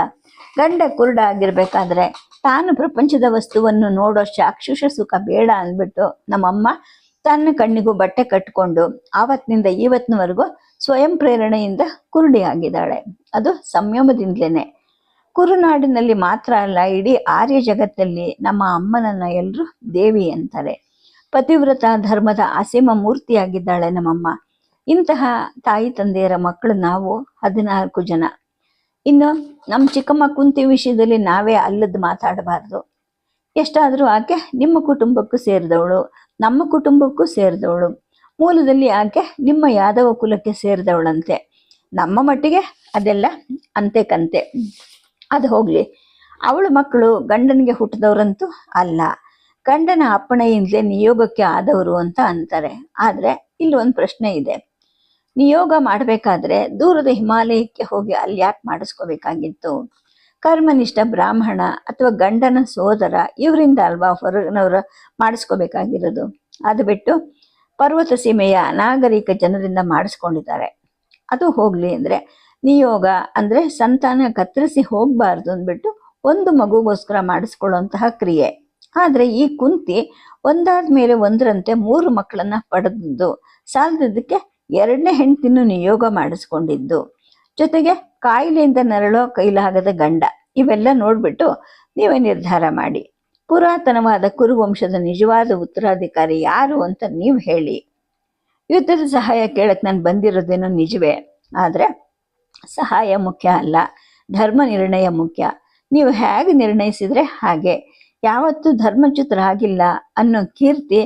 ಗಂಡ ಕುರುಡ ಆಗಿರ್ಬೇಕಾದ್ರೆ ತಾನು ಪ್ರಪಂಚದ ವಸ್ತುವನ್ನು ನೋಡೋ ಚಾಕ್ಷುಷ ಸುಖ ಬೇಡ ಅಂದ್ಬಿಟ್ಟು ನಮ್ಮಮ್ಮ ತನ್ನ ಕಣ್ಣಿಗೂ ಬಟ್ಟೆ ಕಟ್ಕೊಂಡು ಆವತ್ತಿನಿಂದ ಇವತ್ತಿನವರೆಗೂ ಸ್ವಯಂ ಪ್ರೇರಣೆಯಿಂದ ಕುರುಡಿ ಆಗಿದ್ದಾಳೆ. ಅದು ಸಂಯಮದಿಂದಲೇನೆ. ಕುರುನಾಡಿನಲ್ಲಿ ಮಾತ್ರ ಅಲ್ಲ, ಇಡೀ ಆರ್ಯ ಜಗತ್ತಲ್ಲಿ ನಮ್ಮ ಅಮ್ಮನನ್ನ ಎಲ್ಲರೂ ದೇವಿ ಅಂತಾರೆ. ಪತಿವ್ರತ ಧರ್ಮದ ಅಸೀಮ ಮೂರ್ತಿಯಾಗಿದ್ದಾಳೆ ನಮ್ಮಮ್ಮ. ಇಂತಹ ತಾಯಿ ತಂದೆಯರ ಮಕ್ಕಳು ನಾವು 14 ಜನ. ಇನ್ನು ನಮ್ಮ ಚಿಕ್ಕಮ್ಮ ಕುಂತಿ ವಿಷಯದಲ್ಲಿ ನಾವೇ ಅಲ್ಲದ್ದು ಮಾತಾಡಬಾರ್ದು. ಎಷ್ಟಾದರೂ ಆಕೆ ನಿಮ್ಮ ಕುಟುಂಬಕ್ಕೂ ಸೇರಿದವಳು, ನಮ್ಮ ಕುಟುಂಬಕ್ಕೂ ಸೇರಿದವಳು. ಮೂಲದಲ್ಲಿ ಆಕೆ ನಿಮ್ಮ ಯಾದವ ಕುಲಕ್ಕೆ ಸೇರಿದವಳಂತೆ. ನಮ್ಮ ಮಟ್ಟಿಗೆ ಅದೆಲ್ಲ ಅಂತೆ ಕಂತೆ. ಅದು ಹೋಗ್ಲಿ, ಅವಳ ಮಕ್ಕಳು ಗಂಡನಿಗೆ ಹುಟ್ಟಿದವರಂತೂ ಅಲ್ಲ, ಗಂಡನ ಅಪ್ಪಣೆಯಿಂದಲೇ ನಿಯೋಗಕ್ಕೆ ಆದವರು ಅಂತ ಅಂತಾರೆ. ಆದ್ರೆ ಇಲ್ಲಿ ಒಂದು ಪ್ರಶ್ನೆ ಇದೆ. ನಿಯೋಗ ಮಾಡಬೇಕಾದ್ರೆ ದೂರದ ಹಿಮಾಲಯಕ್ಕೆ ಹೋಗಿ ಅಲ್ಲಿ ಯಾಕೆ ಮಾಡಿಸ್ಕೋಬೇಕಾಗಿತ್ತು? ಕರ್ಮನಿಷ್ಠ ಬ್ರಾಹ್ಮಣ ಅಥವಾ ಗಂಡನ ಸೋದರ ಇವರಿಂದ ಅಲ್ವಾ ಹೊರಗಿನವರ ಮಾಡಿಸ್ಕೋಬೇಕಾಗಿರೋದು. ಅದು ಬಿಟ್ಟು ಪರ್ವತ ಸೀಮೆಯ ಅನಾಗರಿಕ ಜನರಿಂದ ಮಾಡಿಸ್ಕೊಂಡಿದ್ದಾರೆ. ಅದು ಹೋಗ್ಲಿ ಅಂದ್ರೆ ನಿಯೋಗ ಅಂದ್ರೆ ಸಂತಾನ ಕತ್ತರಿಸಿ ಹೋಗ್ಬಾರ್ದು ಅಂದ್ಬಿಟ್ಟು ಒಂದು ಮಗುಗೋಸ್ಕರ ಮಾಡಿಸ್ಕೊಳ್ಳುವಂತಹ ಕ್ರಿಯೆ. ಆದ್ರೆ ಈ ಕುಂತಿ ಒಂದಾದ ಮೇಲೆ ಒಂದರಂತೆ 3 ಮಕ್ಕಳನ್ನ ಪಡೆದಿದ್ದು, ಸಾಲದಕ್ಕೆ 2ನೇ ಹೆಂಡತಿನೂ ನಿಯೋಗ ಮಾಡಿಸ್ಕೊಂಡಿದ್ದು, ಜೊತೆಗೆ ಕಾಯಿಲೆಯಿಂದ ನರಳೋ ಕೈಲಾಗದ ಗಂಡ. ಇವೆಲ್ಲ ನೋಡ್ಬಿಟ್ಟು ನೀವೇ ನಿರ್ಧಾರ ಮಾಡಿ. ಪುರಾತನವಾದ ಕುರುವಂಶದ ನಿಜವಾದ ಉತ್ತರಾಧಿಕಾರಿ ಯಾರು ಅಂತ ನೀವು ಹೇಳಿ. ಯುದ್ಧದ ಸಹಾಯ ಕೇಳಕ್ ನಾನು ಬಂದಿರೋದೇನೋ ನಿಜವೇ, ಆದ್ರೆ ಸಹಾಯ ಮುಖ್ಯ ಅಲ್ಲ, ಧರ್ಮ ನಿರ್ಣಯ ಮುಖ್ಯ. ನೀವು ಹೇಗೆ ನಿರ್ಣಯಿಸಿದ್ರೆ ಹಾಗೆ. ಯಾವತ್ತೂ ಧರ್ಮಚ್ಯುತರಾಗಿಲ್ಲ ಅನ್ನೋ ಕೀರ್ತಿ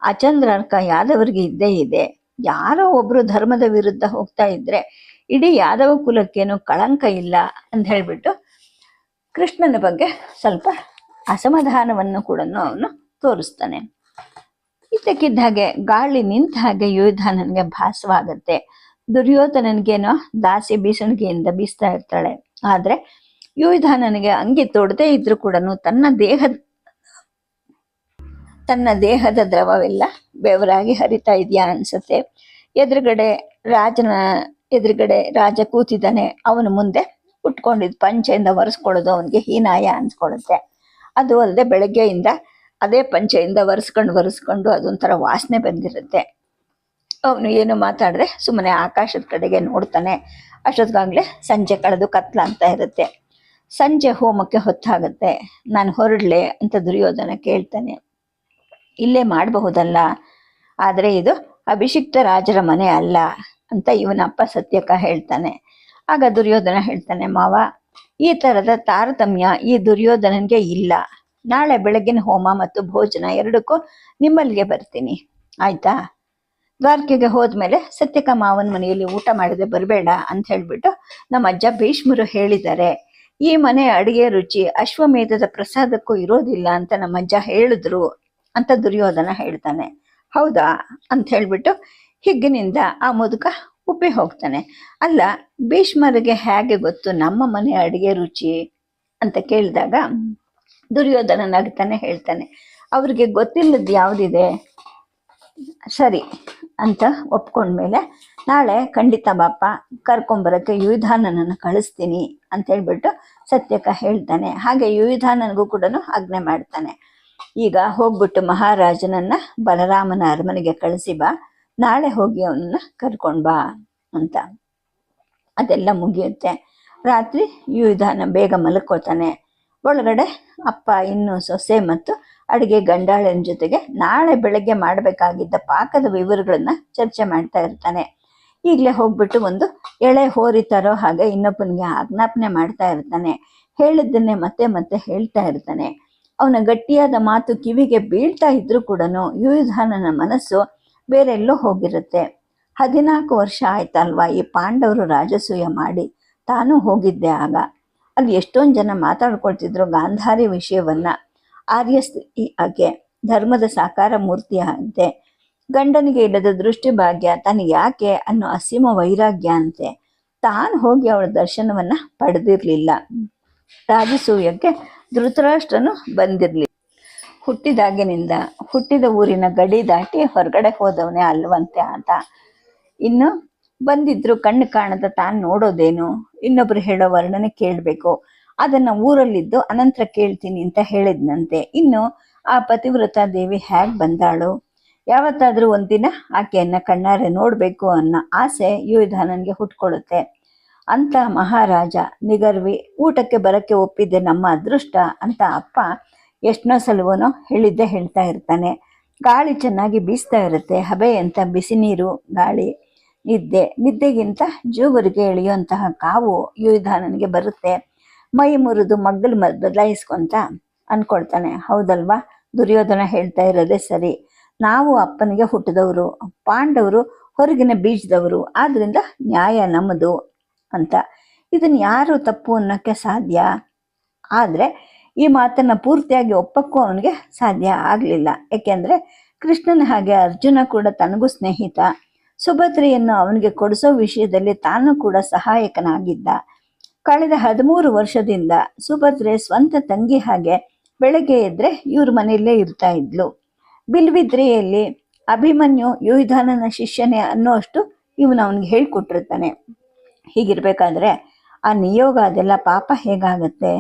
ಅಚಂದ್ರಾರ್ಕ ಯಾದವರಿಗೆ ಇದ್ದೇ ಇದೆ. ಯಾರೋ ಒಬ್ರು ಧರ್ಮದ ವಿರುದ್ಧ ಹೋಗ್ತಾ ಇದ್ರೆ ಇಡೀ ಯಾದವ ಕುಲಕ್ಕೇನು ಕಳಂಕ ಇಲ್ಲ ಅಂತ ಹೇಳ್ಬಿಟ್ಟು ಕೃಷ್ಣನ ಬಗ್ಗೆ ಸ್ವಲ್ಪ ಅಸಮಾಧಾನವನ್ನು ಕೂಡ ಅವನು ತೋರಿಸ್ತಾನೆ. ಇದ್ದಕ್ಕಿದ್ದ ಹಾಗೆ ಗಾಳಿ ನಿಂತ ಹಾಗೆ ಯುಯುಧಾನನಿಗೆ ಭಾಸವಾಗತ್ತೆ. ದುರ್ಯೋಧನನಿಗೇನೋ ದಾಸಿ ಬೀಸಣಿಗೆಯಿಂದ ಬೀಸ್ತಾ ಇರ್ತಾಳೆ. ಆದ್ರೆ ಯುಯುಧಾನನಿಗೆ ಅಂಗಿ ತೊಡದೇ ಇದ್ರು ಕೂಡ ತನ್ನ ದೇಹದ ದ್ರವವೆಲ್ಲ ಬೆವರಾಗಿ ಹರಿತಾ ಇದೆಯಾ ಅನ್ಸುತ್ತೆ. ಎದುರುಗಡೆ ರಾಜ ಕೂತಿದ್ದಾನೆ. ಅವನ ಮುಂದೆ ಉಟ್ಕೊಂಡಿದ್ ಪಂಚೆಯಿಂದ ಒರೆಸ್ಕೊಳ್ಳೋದು ಅವನಿಗೆ ಹೀನಾಯ ಅನ್ಸ್ಕೊಳುತ್ತೆ. ಅದು ಅಲ್ಲದೆ ಬೆಳಗ್ಗೆಯಿಂದ ಅದೇ ಪಂಚೆಯಿಂದ ಒರೆಸ್ಕೊಂಡು ಅದೊಂಥರ ವಾಸನೆ ಬಂದಿರುತ್ತೆ. ಅವನು ಏನು ಮಾತಾಡಿದ್ರೆ ಸುಮ್ಮನೆ ಆಕಾಶದ ಕಡೆಗೆ ನೋಡ್ತಾನೆ. ಅಷ್ಟೊತ್ತಿಗಾಗಲೇ ಸಂಜೆ ಕಳೆದು ಕತ್ಲ ಅಂತ ಇರುತ್ತೆ. ಸಂಜೆ ಹೋಮಕ್ಕೆ ಹೊತ್ತಾಗತ್ತೆ. ನಾನು ಹೊರಡ್ಲೆ ಅಂತ ದುರ್ಯೋಧನ ಕೇಳ್ತಾನೆ. ಇಲ್ಲೇ ಮಾಡಬಹುದಲ್ಲ, ಆದರೆ ಇದು ಅಭಿಷಿಕ್ತ ರಾಜರ ಮನೆ ಅಲ್ಲ ಅಂತ ಇವನಪ್ಪ ಸತ್ಯಕ ಹೇಳ್ತಾನೆ. ಆಗ ದುರ್ಯೋಧನ ಹೇಳ್ತಾನೆ, ಮಾವ, ಈ ಥರದ ತಾರತಮ್ಯ ಈ ದುರ್ಯೋಧನನ್ಗೆ ಇಲ್ಲ. ನಾಳೆ ಬೆಳಗಿನ ಹೋಮ ಮತ್ತು ಭೋಜನ ಎರಡಕ್ಕೂ ನಿಮ್ಮಲ್ಲಿಗೆ ಬರ್ತೀನಿ, ಆಯ್ತಾ? ದ್ವಾರಕೆಗೆ ಹೋದ್ಮೇಲೆ ಸತ್ಯಕ ಮಾವನ ಮನೆಯಲ್ಲಿ ಊಟ ಮಾಡದೆ ಬರಬೇಡ ಅಂತ ಹೇಳ್ಬಿಟ್ಟು ನಮ್ಮ ಅಜ್ಜ ಭೀಷ್ಮರು ಹೇಳಿದ್ದಾರೆ. ಈ ಮನೆ ಅಡಿಗೆ ರುಚಿ ಅಶ್ವಮೇಧದ ಪ್ರಸಾದಕ್ಕೂ ಇರೋದಿಲ್ಲ ಅಂತ ನಮ್ಮ ಅಜ್ಜ ಹೇಳಿದ್ರು ಅಂತ ದುರ್ಯೋಧನ ಹೇಳ್ತಾನೆ. ಹೌದಾ ಅಂತ ಹೇಳ್ಬಿಟ್ಟು ಹಿಗ್ಗಿನಿಂದ ಆ ಮುದುಕ ಉಪ್ಪಿ ಹೋಗ್ತಾನೆ. ಅಲ್ಲ, ಭೀಷ್ಮರಿಗೆ ಹೇಗೆ ಗೊತ್ತು ನಮ್ಮ ಮನೆ ಅಡಿಗೆ ರುಚಿ ಅಂತ ಕೇಳಿದಾಗ ದುರ್ಯೋಧನ ನಗ್ತಾನೆ, ಹೇಳ್ತಾನೆ, ಅವ್ರಿಗೆ ಗೊತ್ತಿಲ್ಲದ ಯಾವುದಿದೆ. ಸರಿ ಅಂತ ಒಪ್ಕೊಂಡ್ಮೇಲೆ ನಾಳೆ ಖಂಡಿತ ಬಾಪ ಕರ್ಕೊಂಬರಕ್ಕೆ ಯುಯುಧಾನನನ್ನು ಕಳಿಸ್ತೀನಿ ಅಂತ ಹೇಳ್ಬಿಟ್ಟು ಸತ್ಯಕ ಹೇಳ್ತಾನೆ. ಹಾಗೆ ಯುಯುಧಾನನಿಗೂ ಕೂಡ ಆಜ್ಞೆ ಮಾಡ್ತಾನೆ. ಈಗ ಹೋಗ್ಬಿಟ್ಟು ಮಹಾರಾಜನನ್ನ ಬಲರಾಮನ ಅರಮನೆಗೆ ಕಳಿಸಿ ಬಾ, ನಾಳೆ ಹೋಗಿ ಅವನನ್ನ ಕರ್ಕೊಂಡ್ ಬಾ ಅಂತ. ಅದೆಲ್ಲ ಮುಗಿಯುತ್ತೆ. ರಾತ್ರಿ ಯುಯುಧಾನ ಬೇಗ ಮಲ್ಕೋತಾನೆ. ಒಳಗಡೆ ಅಪ್ಪ ಇನ್ನು ಸೊಸೆ ಮತ್ತು ಅಡಿಗೆ ಗಂಡಾಳನ ಜೊತೆಗೆ ನಾಳೆ ಬೆಳಗ್ಗೆ ಮಾಡಬೇಕಾಗಿದ್ದ ಪಾಕದ ವಿವರಗಳನ್ನ ಚರ್ಚೆ ಮಾಡ್ತಾ ಇರ್ತಾನೆ. ಈಗಲೇ ಹೋಗ್ಬಿಟ್ಟು ಒಂದು ಎಳೆ ಹೋರಿ ತರೋ ಹಾಗೆ ಇನ್ನೊಬ್ಬನಿಗೆ ಆಜ್ಞಾಪನೆ ಮಾಡ್ತಾ ಇರ್ತಾನೆ. ಹೇಳಿದ್ದನ್ನೇ ಮತ್ತೆ ಮತ್ತೆ ಹೇಳ್ತಾ ಇರ್ತಾನೆ. ಅವನ ಗಟ್ಟಿಯಾದ ಮಾತು ಕಿವಿಗೆ ಬೀಳ್ತಾ ಇದ್ರೂ ಕೂಡ ಯುಯುಧಾನನ ಮನಸ್ಸು ಬೇರೆಲ್ಲೋ ಹೋಗಿರುತ್ತೆ. 14 ವರ್ಷ ಆಯ್ತಲ್ವಾ ಈ ಪಾಂಡವರು ರಾಜಸೂಯ ಮಾಡಿ. ತಾನೂ ಹೋಗಿದ್ದೆ ಆಗ. ಅಲ್ಲಿ ಎಷ್ಟೊಂದು ಜನ ಮಾತಾಡ್ಕೊಳ್ತಿದ್ರು ಗಾಂಧಾರಿ ವಿಷಯವನ್ನ. ಆರ್ಯ ಸ್ತ್ರೀ ಆಕೆ, ಧರ್ಮದ ಸಾಕಾರ ಮೂರ್ತಿಯ ಅಂತೆ. ಗಂಡನಿಗೆ ಇಲ್ಲದ ದೃಷ್ಟಿ ಭಾಗ್ಯ ತನಗೆ ಯಾಕೆ ಅನ್ನೋ ಅಸೀಮ ವೈರಾಗ್ಯ ಅಂತೆ. ತಾನು ಹೋಗಿ ಅವಳ ದರ್ಶನವನ್ನ ಪಡೆದಿರ್ಲಿಲ್ಲ. ರಾಜಸೂಯಕ್ಕೆ ಧೃತರಾಷ್ಟ್ರನು ಬಂದಿರ್ಲಿಲ್ಲ. ಹುಟ್ಟಿದಾಗಿನಿಂದ ಹುಟ್ಟಿದ ಊರಿನ ಗಡಿ ದಾಟಿ ಹೊರಗಡೆ ಹೋದವನೇ ಅಲ್ವಂತೆ ಆತ. ಇನ್ನು ಬಂದಿದ್ರು ಕಣ್ಣು ಕಾಣದ ತಾನು ನೋಡೋದೇನು, ಇನ್ನೊಬ್ರು ಹೇಳೋ ವರ್ಣನೆ ಕೇಳಬೇಕು, ಅದನ್ನ ಊರಲ್ಲಿದ್ದು ಅನಂತರ ಕೇಳ್ತೀನಿ ಅಂತ ಹೇಳಿದ್ನಂತೆ. ಇನ್ನು ಆ ಪತಿವ್ರತ ದೇವಿ ಹೇಗ್ ಬಂದಾಳು, ಯಾವತ್ತಾದ್ರೂ ಒಂದಿನ ಆಕೆಯನ್ನ ಕಣ್ಣಾರೆ ನೋಡ್ಬೇಕು ಅನ್ನೋ ಆಸೆ ಯುಯುಧಾನನ್ಗೆ ಹುಟ್ಕೊಳ್ಳುತ್ತೆ. ಅಂತ ಮಹಾರಾಜ ನಿಗರ್ವಿ ಊಟಕ್ಕೆ ಬರಕ್ಕೆ ಒಪ್ಪಿದ್ದೆ ನಮ್ಮ ಅದೃಷ್ಟ ಅಂತ ಅಪ್ಪ ಎಷ್ಟನೋ ಸಲವನೋ ಹೇಳಿದ್ದೆ ಹೇಳ್ತಾ ಇರ್ತಾನೆ. ಗಾಳಿ ಚೆನ್ನಾಗಿ ಬೀಸ್ತಾ ಇರುತ್ತೆ, ಹಬೆ ಅಂತ ಬಿಸಿ ನೀರು ಗಾಳಿ. ನಿದ್ದೆಗಿಂತ ಜೂಬರಿಗೆ ಎಳೆಯುವಂತಹ ಕಾವು ಯುಯುಧಾನನಿಗೆ ಬರುತ್ತೆ. ಮೈ ಮುರಿದು ಮಗ್ಗಲು ಬದಲಾಯಿಸ್ಕೊಂತ ಅನ್ಕೊಳ್ತಾನೆ. ಹೌದಲ್ವಾ, ದುರ್ಯೋಧನ ಹೇಳ್ತಾ ಇರೋದೇ ಸರಿ. ನಾವು ಅಪ್ಪನಿಗೆ ಹುಟ್ಟಿದವರು, ಪಾಂಡವರು ಹೊರಗಿನ ಬೀಜದವರು, ಆದ್ರಿಂದ ನ್ಯಾಯ ನಮ್ಮದು ಅಂತ. ಇದನ್ನ ಯಾರು ತಪ್ಪು ಅನ್ನೋಕ್ಕೆ ಸಾಧ್ಯ? ಆದ್ರೆ ಈ ಮಾತನ್ನ ಪೂರ್ತಿಯಾಗಿ ಒಪ್ಪಕ್ಕೂ ಅವನಿಗೆ ಸಾಧ್ಯ ಆಗ್ಲಿಲ್ಲ. ಯಾಕೆಂದ್ರೆ ಕೃಷ್ಣನ ಹಾಗೆ ಅರ್ಜುನ ಕೂಡ ತನಗೂ ಸ್ನೇಹಿತ. ಸುಭದ್ರೆಯನ್ನು ಅವನಿಗೆ ಕೊಡಿಸೋ ವಿಷಯದಲ್ಲಿ ತಾನು ಕೂಡ ಸಹಾಯಕನಾಗಿದ್ದ. ಕಳೆದ 13 ವರ್ಷದಿಂದ ಸುಭದ್ರೆ ಸ್ವಂತ ತಂಗಿ ಹಾಗೆ ಬೆಳಗ್ಗೆ ಎದ್ರೆ ಇವ್ರ ಮನೆಯಲ್ಲೇ ಇರ್ತಾ ಇದ್ಲು. ಬಿಲ್ವಿದ್ರೆಯಲ್ಲಿ ಅಭಿಮನ್ಯು ಯುಯುಧಾನನ ಶಿಷ್ಯನೇ ಅನ್ನೋಷ್ಟು ಇವನು ಅವನಿಗೆ ಹೇಳ್ಕೊಟ್ಟಿರ್ತಾನೆ. ಹೀಗಿರ್ಬೇಕಾದ್ರೆ ಆ ನಿಯೋಗ ಅದೆಲ್ಲ ಪಾಪ ಹೇಗಾಗತ್ತೆ?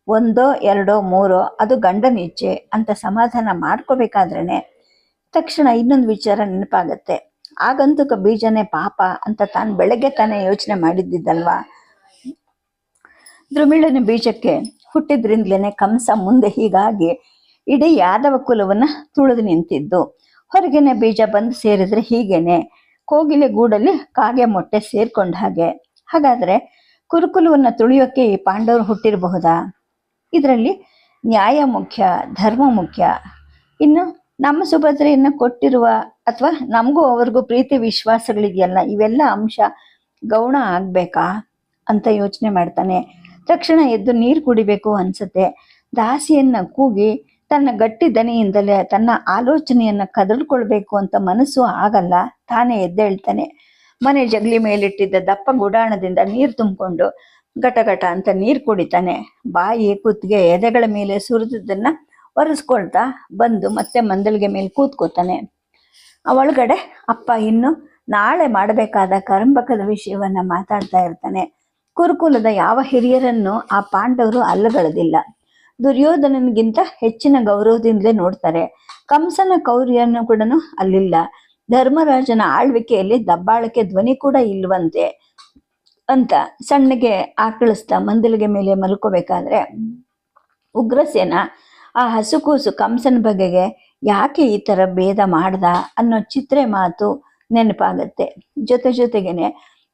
1 2 3 ಅದು ಗಂಡನ ಇಚ್ಛೆ ಅಂತ ಸಮಾಧಾನ ಮಾಡ್ಕೋಬೇಕಾದ್ರೇನೆ ತಕ್ಷಣ ಇನ್ನೊಂದು ವಿಚಾರ ನೆನಪಾಗತ್ತೆ. ಆಗಂತುಕ ಬೀಜನೇ ಪಾಪ ಅಂತ ತಾನು ಬೆಳಗ್ಗೆ ತಾನೇ ಯೋಚನೆ ಮಾಡಿದ್ದಿದ್ದಲ್ವಾ. ದ್ರುಮಿಳನ ಬೀಜಕ್ಕೆ ಹುಟ್ಟಿದ್ರಿಂದಲೇ ಕಂಸ ಮುಂದೆ ಹೀಗಾಗಿ ಇಡೀ ಯಾದವ ಕುಲವನ್ನ ತುಳಿದು ನಿಂತಿದ್ದು. ಹೊರಗಿನ ಬೀಜ ಬಂದು ಸೇರಿದ್ರೆ ಹೀಗೇನೆ ಕೋಗಿಲೆ ಗೂಡಲ್ಲಿ ಕಾಗೆ ಮೊಟ್ಟೆ ಸೇರ್ಕೊಂಡ ಹಾಗೆ. ಹಾಗಾದ್ರೆ ಕುರುಕುಲವನ್ನ ತುಳಿಯೋಕೆ ಈ ಪಾಂಡವರು ಹುಟ್ಟಿರಬಹುದಾ? ಇದರಲ್ಲಿ ನ್ಯಾಯ ಮುಖ್ಯ, ಧರ್ಮ ಮುಖ್ಯ. ಇನ್ನು ನಮ್ಮ ಸುಭದ್ರೆಯನ್ನು ಕೊಟ್ಟಿರುವ ಅಥವಾ ನಮಗೂ ಅವ್ರಿಗೂ ಪ್ರೀತಿ ವಿಶ್ವಾಸಗಳಿದೆಯಲ್ಲ, ಇವೆಲ್ಲ ಅಂಶ ಗೌಣ ಆಗ್ಬೇಕಾ ಅಂತ ಯೋಚನೆ ಮಾಡ್ತಾನೆ. ತಕ್ಷಣ ಎದ್ದು ನೀರು ಕುಡಿಬೇಕು ಅನ್ಸುತ್ತೆ. ದಾಸಿಯನ್ನ ಕೂಗಿ ತನ್ನ ಗಟ್ಟಿ ದನಿಯಿಂದಲೇ ತನ್ನ ಆಲೋಚನೆಯನ್ನ ಕದಲ್ಕೊಳ್ಬೇಕು ಅಂತ ಮನಸ್ಸು ಆಗಲ್ಲ. ತಾನೇ ಎದ್ದೇಳ್ತಾನೆ. ಮನೆ ಜಗಲಿ ಮೇಲಿಟ್ಟಿದ್ದ ದಪ್ಪ ಗುಡಾಣದಿಂದ ನೀರು ತುಂಬಿಕೊಂಡು ಗಟಗಟ ಅಂತ ನೀರು ಕುಡಿತಾನೆ. ಬಾಯಿ ಕುತ್ತಿಗೆ ಎದೆಗಳ ಮೇಲೆ ಸುರಿದನ್ನ ಒರೆಸ್ಕೊಳ್ತಾ ಬಂದು ಮತ್ತೆ ಮಂದಳಿಗೆ ಮೇಲೆ ಕೂತ್ಕೋತಾನೆ. ಒಳಗಡೆ ಅಪ್ಪ ಇನ್ನು ನಾಳೆ ಮಾಡಬೇಕಾದ ಕರಂಬಕದ ವಿಷಯವನ್ನ ಮಾತಾಡ್ತಾ ಇರ್ತಾನೆ. ಕುರುಕುಲದ ಯಾವ ಹಿರಿಯರನ್ನು ಆ ಪಾಂಡವರು ಅಲ್ಲಗಳೆದಿಲ್ಲ. ದುರ್ಯೋಧನನಿಗಿಂತ ಹೆಚ್ಚಿನ ಗೌರವದಿಂದಲೇ ನೋಡ್ತಾರೆ. ಕಂಸನ ಕೌರ್ಯನು ಕೂಡ ಅಲ್ಲಿಲ್ಲ. ಧರ್ಮರಾಜನ ಆಳ್ವಿಕೆಯಲ್ಲಿ ದಬ್ಬಾಳಕ್ಕೆ ಧ್ವನಿ ಕೂಡ ಇಲ್ವಂತೆ ಅಂತ ಸಣ್ಣಗೆ ಆಕಳಿಸ್ತಾ ಮಂದಲಿಗೆ ಮೇಲೆ ಮಲ್ಕೋಬೇಕಾದ್ರೆ ಉಗ್ರಸೇನ ಆ ಹಸುಕೂಸು ಕಂಸನ ಬಗೆಗೆ ಯಾಕೆ ಈ ಥರ ಭೇದ ಮಾಡ್ದ ಅನ್ನೋ ಚಿತ್ರೆ ಮಾತು ನೆನಪಾಗತ್ತೆ. ಜೊತೆಗೇನೆ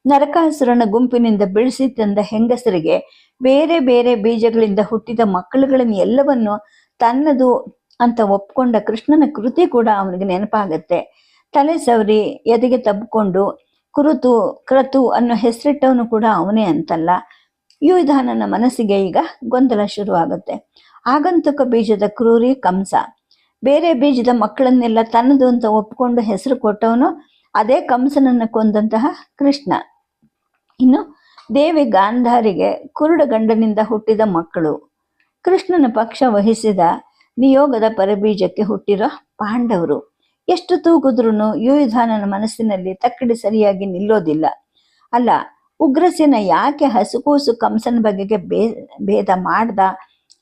ನರಕಾಸುರನ ಗುಂಪಿನಿಂದ ಬಿಡಿಸಿ ತಂದ ಹೆಂಗಸರಿಗೆ ಬೇರೆ ಬೇರೆ ಬೀಜಗಳಿಂದ ಹುಟ್ಟಿದ ಮಕ್ಕಳುಗಳನ್ನು ಎಲ್ಲವನ್ನು ತನ್ನದು ಅಂತ ಒಪ್ಕೊಂಡ ಕೃಷ್ಣನ ಕೃತಿ ಕೂಡ ಅವನಿಗೆ ನೆನಪಾಗತ್ತೆ. ತಲೆ ಸವರಿ ಎದೆಗೆ ತಬ್ಕೊಂಡು ಕ್ರತು ಅನ್ನೋ ಹೆಸರಿಟ್ಟವನು ಕೂಡ ಅವನೇ ಅಂತಲ್ಲ. ಯುಯುಧಾನನ ಮನಸ್ಸಿಗೆ ಈಗ ಗೊಂದಲ ಶುರುವಾಗುತ್ತೆ. ಆಗಂತುಕ ಬೀಜದ ಕ್ರೂರಿ ಕಂಸ, ಬೇರೆ ಬೀಜದ ಮಕ್ಕಳನ್ನೆಲ್ಲ ತನ್ನದು ಅಂತ ಒಪ್ಕೊಂಡು ಹೆಸರು ಕೊಟ್ಟವನು ಅದೇ ಕಂಸನನ್ನ ಕೊಂದಂತಹ ಕೃಷ್ಣ. ಇನ್ನು ದೇವಿ ಗಾಂಧಾರಿಗೆ ಕುರುಡ ಗಂಡನಿಂದ ಹುಟ್ಟಿದ ಮಕ್ಕಳು. ಕೃಷ್ಣನ ಪಕ್ಷ ವಹಿಸಿದ ನಿಯೋಗದ ಪರಬೀಜಕ್ಕೆ ಹುಟ್ಟಿರೋ ಪಾಂಡವರು. ಎಷ್ಟು ತೂಗಿದ್ರೂ ಯುಯುಧಾನನ ಮನಸ್ಸಿನಲ್ಲಿ ತಕ್ಕಡಿ ಸರಿಯಾಗಿ ನಿಲ್ಲೋದಿಲ್ಲ. ಅಲ್ಲ, ಉಗ್ರಸೇನ ಯಾಕೆ ಹಸುಕೂಸು ಕಂಸನ ಬಗೆಗೆ ಭೇದ ಮಾಡ್ದ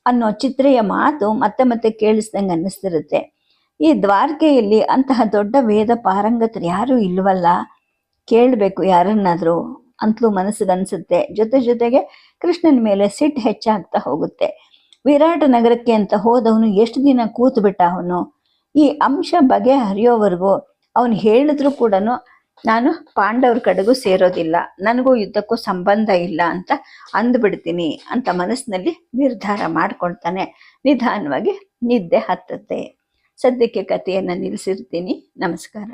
ಅನ್ನೋ ಚಿತ್ರೆಯ ಮಾತು ಮತ್ತೆ ಮತ್ತೆ ಕೇಳಿಸ್ದಂಗೆ ಅನ್ನಿಸ್ತಿರುತ್ತೆ. ಈ ದ್ವಾರಕೆಯಲ್ಲಿ ಅಂತಹ ದೊಡ್ಡ ವೇದ ಪಾರಂಗತರು ಯಾರೂ ಇಲ್ವಲ್ಲ, ಕೇಳಬೇಕು ಯಾರನ್ನಾದ್ರೂ ಅಂತಲೂ ಮನಸ್ಸಿಗನ್ಸುತ್ತೆ. ಜೊತೆಗೆ ಕೃಷ್ಣನ ಮೇಲೆ ಸಿಟ್ಟು ಹೆಚ್ಚಾಗ್ತಾ ಹೋಗುತ್ತೆ. ವಿರಾಟ ನಗರಕ್ಕೆ ಅಂತ ಹೋದವನು ಎಷ್ಟು ದಿನ ಕೂತು ಬಿಟ್ಟ. ಅವನು ಈ ಅಂಶ ಬಗೆಹರಿಯೋವರೆಗೂ ಅವನು ಹೇಳಿದ್ರು ಕೂಡ ನಾನು ಪಾಂಡವ್ರ ಕಡೆಗೂ ಸೇರೋದಿಲ್ಲ, ನನಗೂ ಯುದ್ಧಕ್ಕೂ ಸಂಬಂಧ ಇಲ್ಲ ಅಂತ ಅಂದ್ಬಿಡ್ತೀನಿ ಅಂತ ಮನಸ್ಸಿನಲ್ಲಿ ನಿರ್ಧಾರ ಮಾಡ್ಕೊಳ್ತಾನೆ. ನಿಧಾನವಾಗಿ ನಿದ್ದೆ ಹತ್ತುತ್ತೆ. ಸದ್ಯಕ್ಕೆ ಕಥೆಯನ್ನು ನಿಲ್ಲಿಸಿರ್ತೀನಿ. ನಮಸ್ಕಾರ.